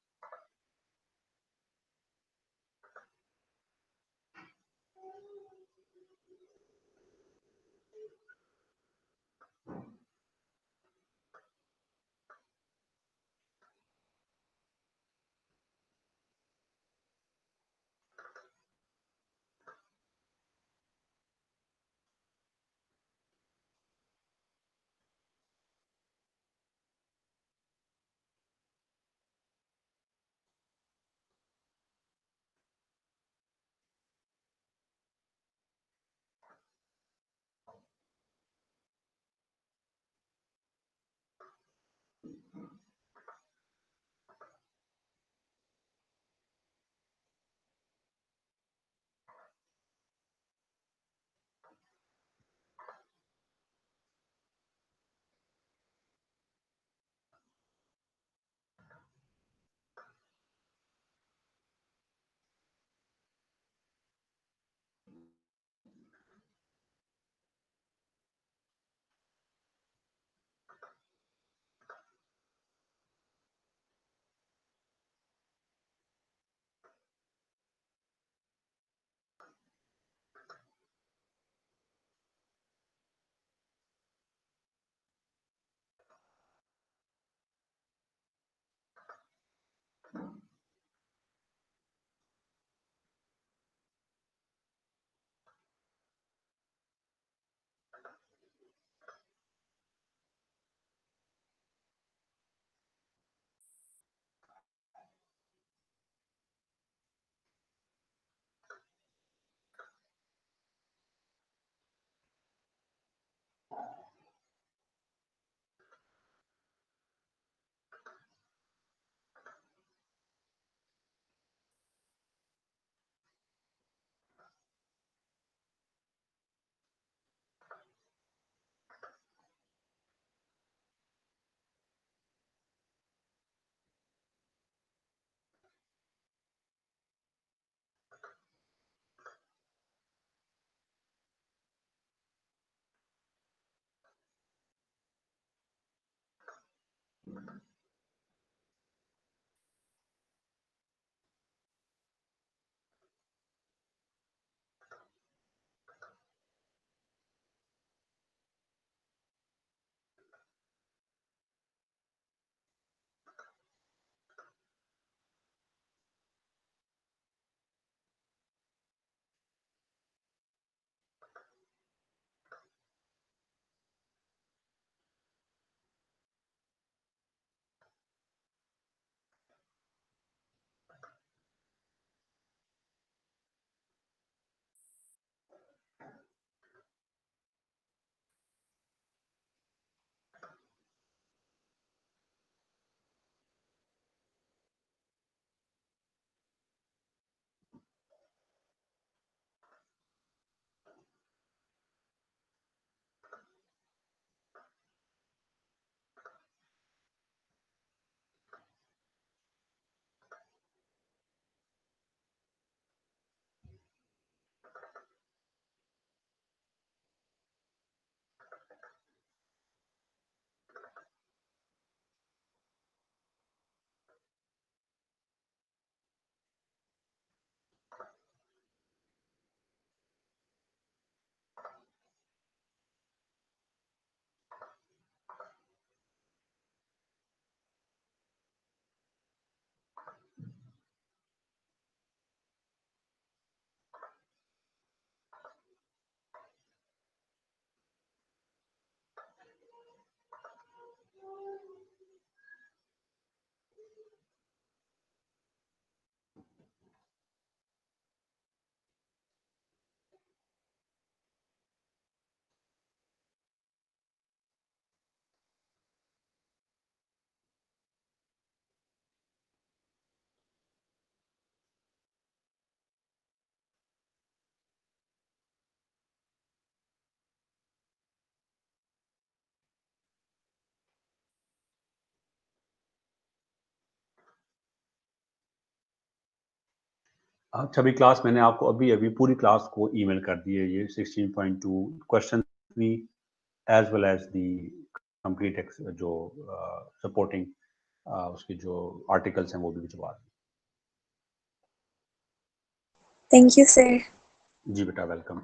Chhavi class मैंने आपको अभी अभी पूरी क्लास को ईमेल कर दी है, ये 16.2 क्वेश्चन भी as well as the complete जो सपोर्टिंग उसके जो आर्टिकल्स हैं वो भी भिजवा दी। Thank you, sir. जी बेटा, वेलकम।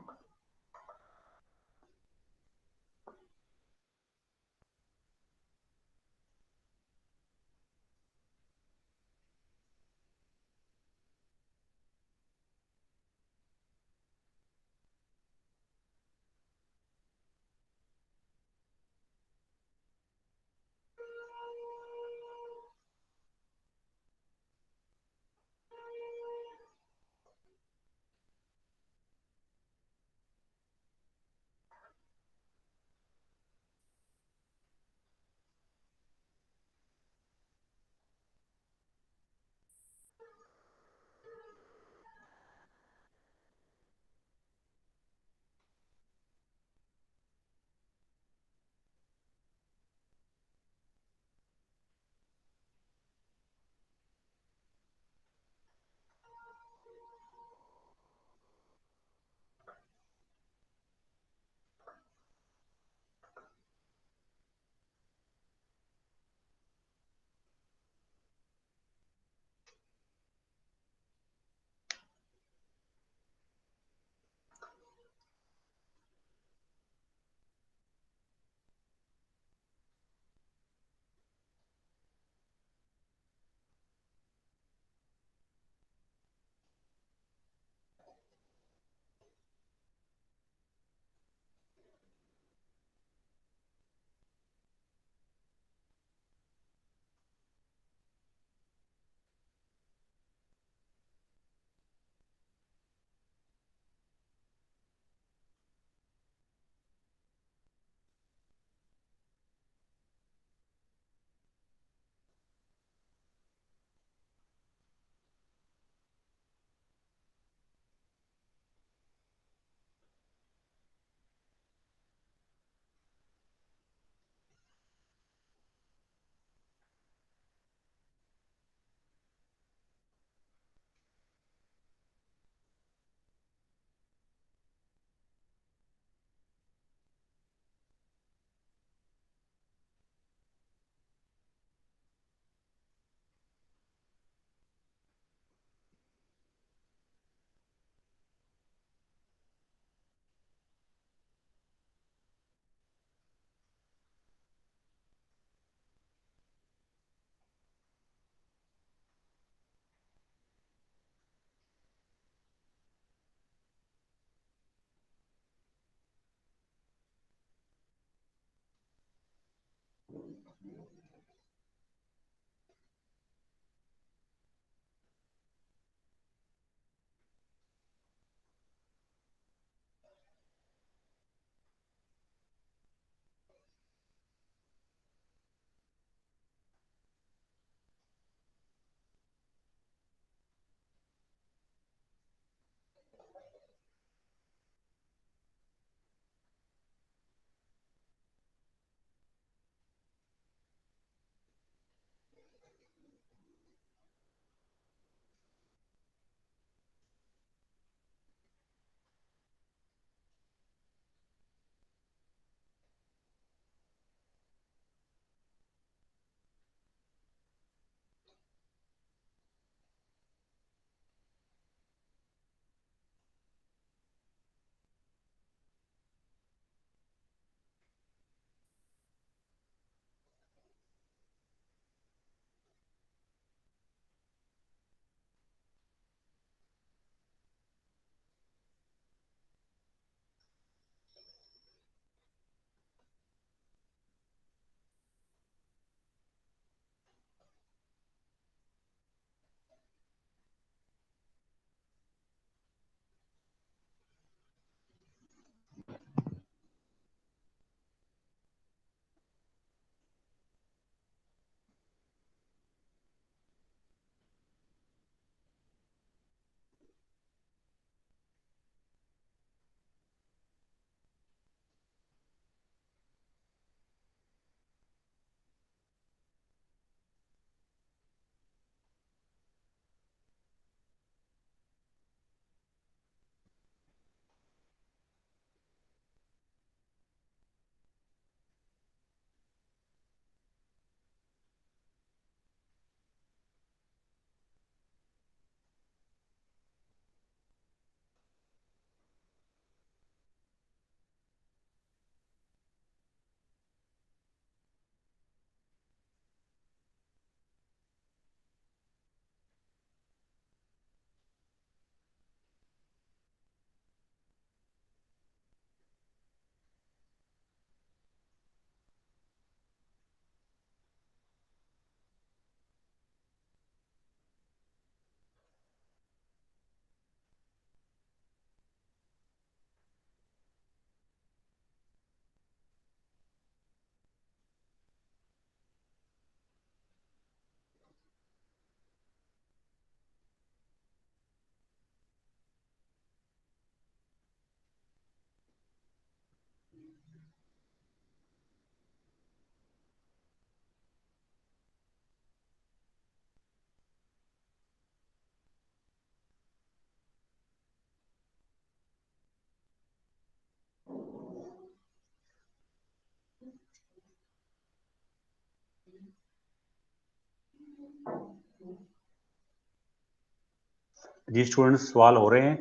जी स्टूडेंट्स, सवाल हो रहे हैं?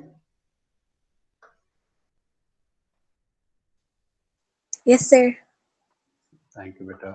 Yes, sir. थैंक यू बेटा।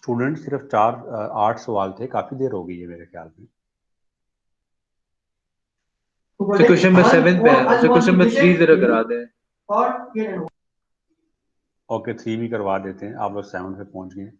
स्टूडेंट सिर्फ 8 सवाल थे, काफी देर हो गई है मेरे ख्याल में। सर क्वेश्चन नंबर 7 पे है, सर क्वेश्चन नंबर 3 जरा करा दें। ओके 3 भी करवा देते हैं, आप लोग 7 पे पहुंच गए।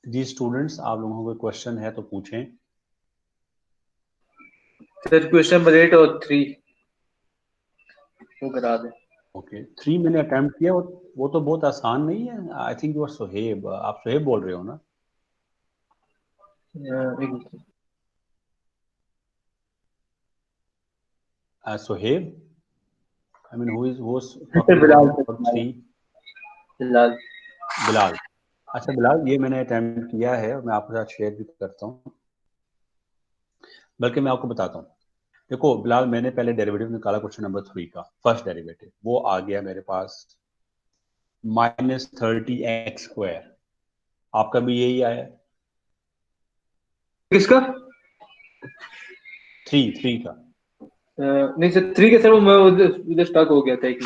जी स्टूडेंट्स, आप लोगों को क्वेश्चन है तो पूछें। सर क्वेश्चन नंबर 8 और 3 वो करा दें। ओके, 3 मैंने अटेम्प्ट किया, वो तो बहुत आसान नहीं है। I think you are Sohaib, आप सोहेब बोल रहे हो ना? एक minute. Sohaib, I mean who was sir talking Bilal about 3? Bilal. Bilal. अच्छा बिलाल, ये मैंने अटेम्प्ट किया है और मैं आपके साथ शेयर भी करता हूँ, बल्कि मैं आपको बताता हूँ। देखो बिलाल, मैंने पहले डेरिवेटिव निकाला क्वेश्चन नंबर 3 का, फर्स्ट डेरिवेटिव वो आ गया मेरे पास -30x²। आपका भी यही आया? किसका? 3 का। नहीं सर 3 के सर वो मैं उधर स्टक हो गया था एक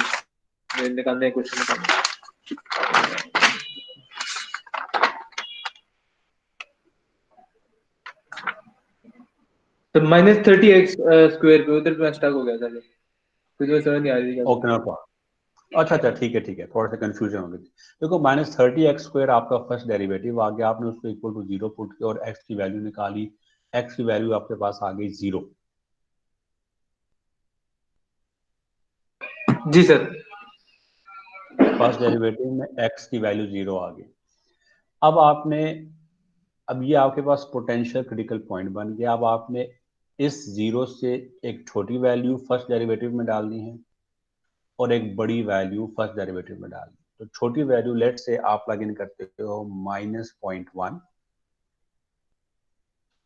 निकालने क्वेश्चन निकालने। तो -30x² पे उधर मैं स्टक हो गया था, कुछ मैं समझ नहीं आ रही थी ओके नो प्रॉब्लम। अच्छा अच्छा, ठीक है, थोड़ा सा कंफ्यूजन हो गई थी। देखो -30x² आपका फर्स्ट डेरिवेटिव आ गया, आपने उसको इक्वल टू 0 पुट किया और x की वैल्यू निकाली। x की वैल्यू आपके पास आ गई 0। जी सर। फर्स्ट डेरिवेटिव में x की वैल्यू 0 आ गई। अब आपने, अब ये आपके पास पोटेंशियल क्रिटिकल पॉइंट बन गया। अब आपने इस 0 से एक छोटी वैल्यू फर्स्ट डेरिवेटिव में डालनी है और एक बड़ी वैल्यू फर्स्ट डेरिवेटिव में डालनी है। तो छोटी वैल्यू लेट से आप प्लग इन करते हो -0.1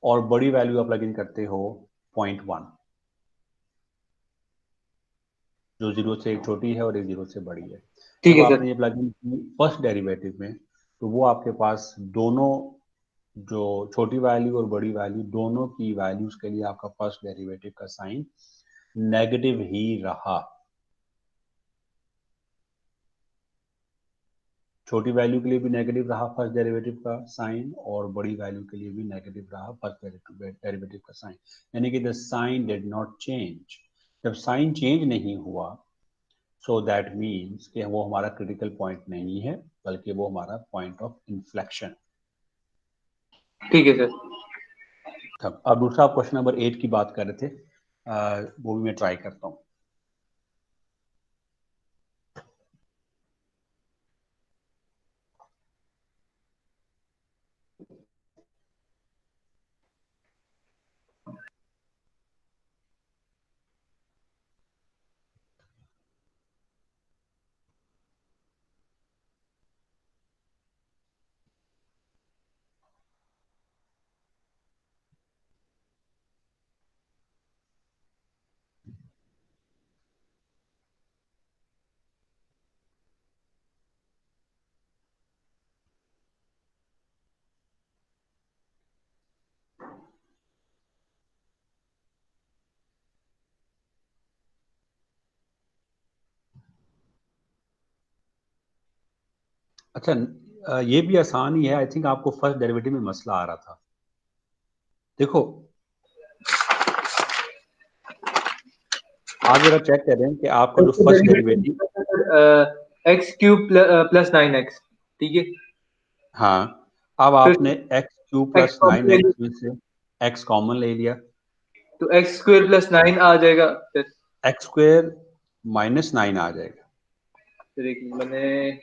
और बड़ी वैल्यू आप प्लग इन करते हो 0.1, जो 0 से एक छोटी है और एक 0 से बड़ी है। ठीक जब है सर। आपने ये प्लग इन की फर्स्ट डेरिवेटिव में, तो वो आपके पास दोनों, जो छोटी वैल्यू और बड़ी वैल्यू दोनों की वैल्यूज के लिए आपका फर्स्ट डेरिवेटिव का साइन नेगेटिव ही रहा। छोटी वैल्यू के लिए भी नेगेटिव रहा फर्स्ट डेरिवेटिव का साइन और बड़ी वैल्यू के लिए भी नेगेटिव रहा फर्स्ट डेरिवेटिव का साइन, यानी कि the sign did not change. जब साइन चेंज नहीं हुआ, सो दैट मीन्स कि वो हमारा क्रिटिकल पॉइंट नहीं है, बल्कि वो हमारा पॉइंट ऑफ इन्फ्लेक्शन। ठीक है सर। तब अब दूसरा क्वेश्चन नंबर 8 की बात कर रहे थे, वो भी मैं ट्राई करता हूँ। अच्छा, ये भी आसान ही है। आई थिंक आपको फर्स्ट डेरिवेटिव में मसला आ रहा था। देखो आप जरा चेक कर रहे हैं कि आपका जो फर्स्ट डेरिवेटिव, x³ +9x, ठीक है। हाँ, अब फिर आपने x³ x कॉमन ले +9x लिया, में से x कॉमन ले लिया, तो x² +9 आ जाएगा। x² -9 आ जाएगा। फिर एक मैंने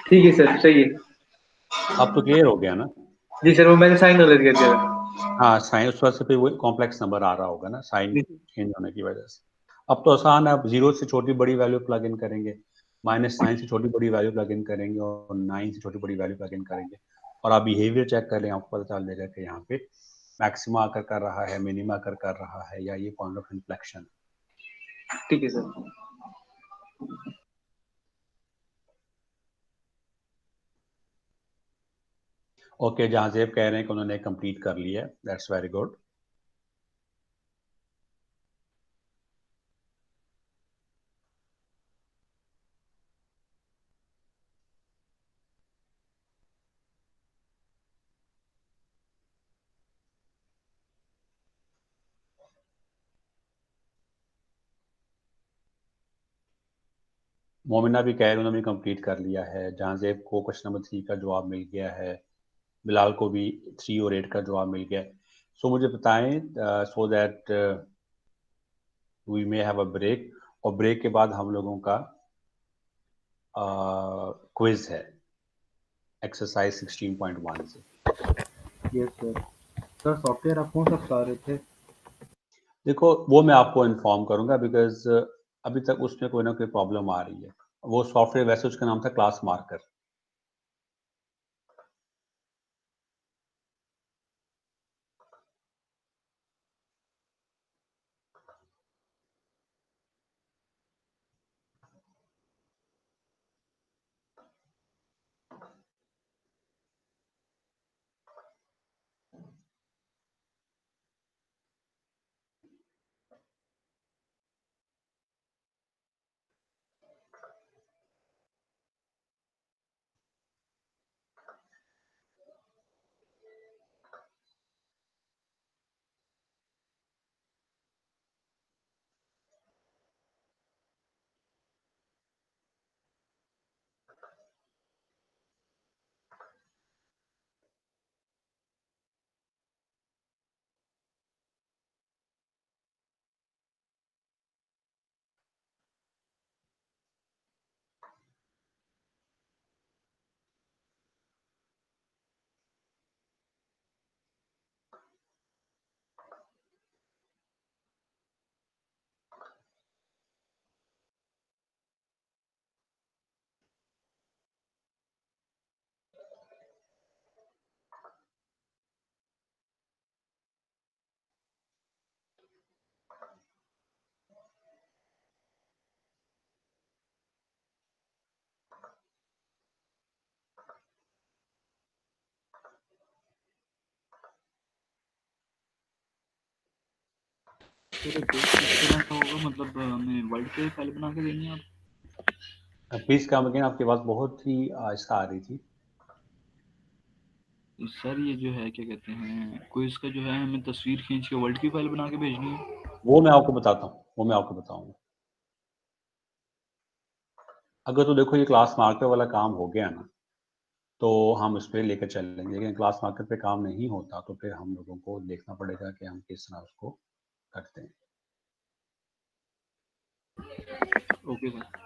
ठीक है सर, सही है। अब तो क्लियर हो गया ना? जी सर, वो मैंने साइन अलग कर दिया। हाँ, साइन उस वजह से फिर वो कॉम्प्लेक्स नंबर आ रहा होगा ना, साइन चेंज होने की वजह से। अब तो आसान है, अब 0 से छोटी बड़ी वैल्यू प्लग इन करेंगे, -9 से छोटी बड़ी वैल्यू प्लग इन करेंगे और 9 से छोटी बड़ी वैल्यू प्लग इन करेंगे। और आप बिहेवियर चेक कर लें, आपको पता चल जाएगा कि यहाँ पे मैक्सिमा आकर कर रहा है, मिनिमा आकर कर रहा है, या ये पॉइंट ऑफ इन्फ्लेक्शन। ठीक है सर। ओके, जहांजेब कह रहे हैं कि उन्होंने कंप्लीट कर लिया है, दैट्स वेरी गुड। मोमिना भी कह रहे हैं उन्होंने कंप्लीट कर लिया है। जहांजेब को क्वेश्चन नंबर 3 का जवाब मिल गया है। बिलाल को भी 3 और 8 का जवाब मिल गया है। सो मुझे बताएं, so that we may have a break, और ब्रेक के बाद हम लोगों का क्विज है एक्सरसाइज 16.1 से। Yes sir. सर सॉफ्टवेयर आप कौन सा बता रहे थे? देखो, वो मैं आपको इन्फॉर्म करूंगा, बिकॉज अभी तक उसमें कोई ना कोई प्रॉब्लम आ रही है। वो सॉफ्टवेयर वैसे उसका नाम था क्लास मार्कर। सर किस तरह का होगा, मतलब हमें वर्ड पे फाइल बना के देनी है आप? प्लीज कम अगेन, आपकी आवाज बहुत ही आहिस्ता आ रही थी। सर ये जो है क्या कहते हैं, क्विज का जो है हमें तस्वीर खींच के वर्ड की फाइल बना के भेजनी है। वो मैं आपको बताता हूँ, वो मैं आपको बताऊंगा। अगर तो देखो ये क्लास मार्कर वाला काम हो गया ना, तो हम उस पर लेकर चल लेंगे। लेकिन क्लास मार्कर पे काम नहीं होता तो फिर हम लोगों को देखना पड़ेगा कि हम किस तरह उसको करते हैं। Okay sir.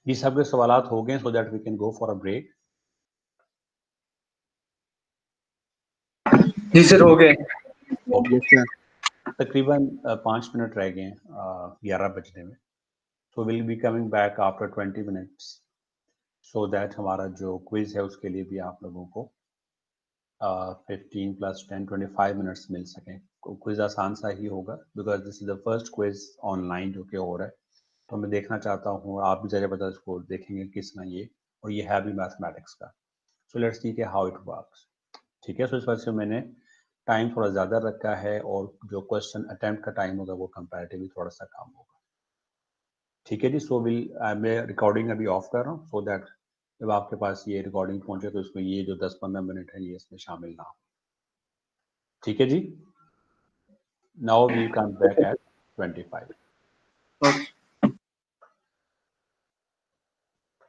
ये सब के सवालात हो गए so that we can go for a break. जी सर हो गए। तकरीबन 5 मिनट रह गए 11 बजने में, so will be coming back after 20 minutes so that हमारा जो क्विज है उसके लिए भी आप लोगों को 15 + 10 25 मिनट्स मिल सकें। क्विज आसान सा ही होगा because this is the first quiz online जो कि हो रहा है, तो मैं देखना चाहता हूँ आप भी जरा बता इसको देखेंगे किस ना ये, और ये है भी मैथमेटिक्स का। सो लेट्स सी के हाउ इट वर्क्स। ठीक है, सो इस वजह से मैंने टाइम थोड़ा ज़्यादा रखा है और जो क्वेश्चन अटेम्प्ट का टाइम होगा वो कंपैरेटिवली थोड़ा सा कम होगा। ठीक है जी, सो मैं रिकॉर्डिंग अभी ऑफ कर रहा हूँ सो दैट जब आपके पास ये रिकॉर्डिंग पहुंचे तो इसमें ये जो 10-15 मिनट है ये इसमें शामिल ना हो। ठीक है जी, now we come back at 25।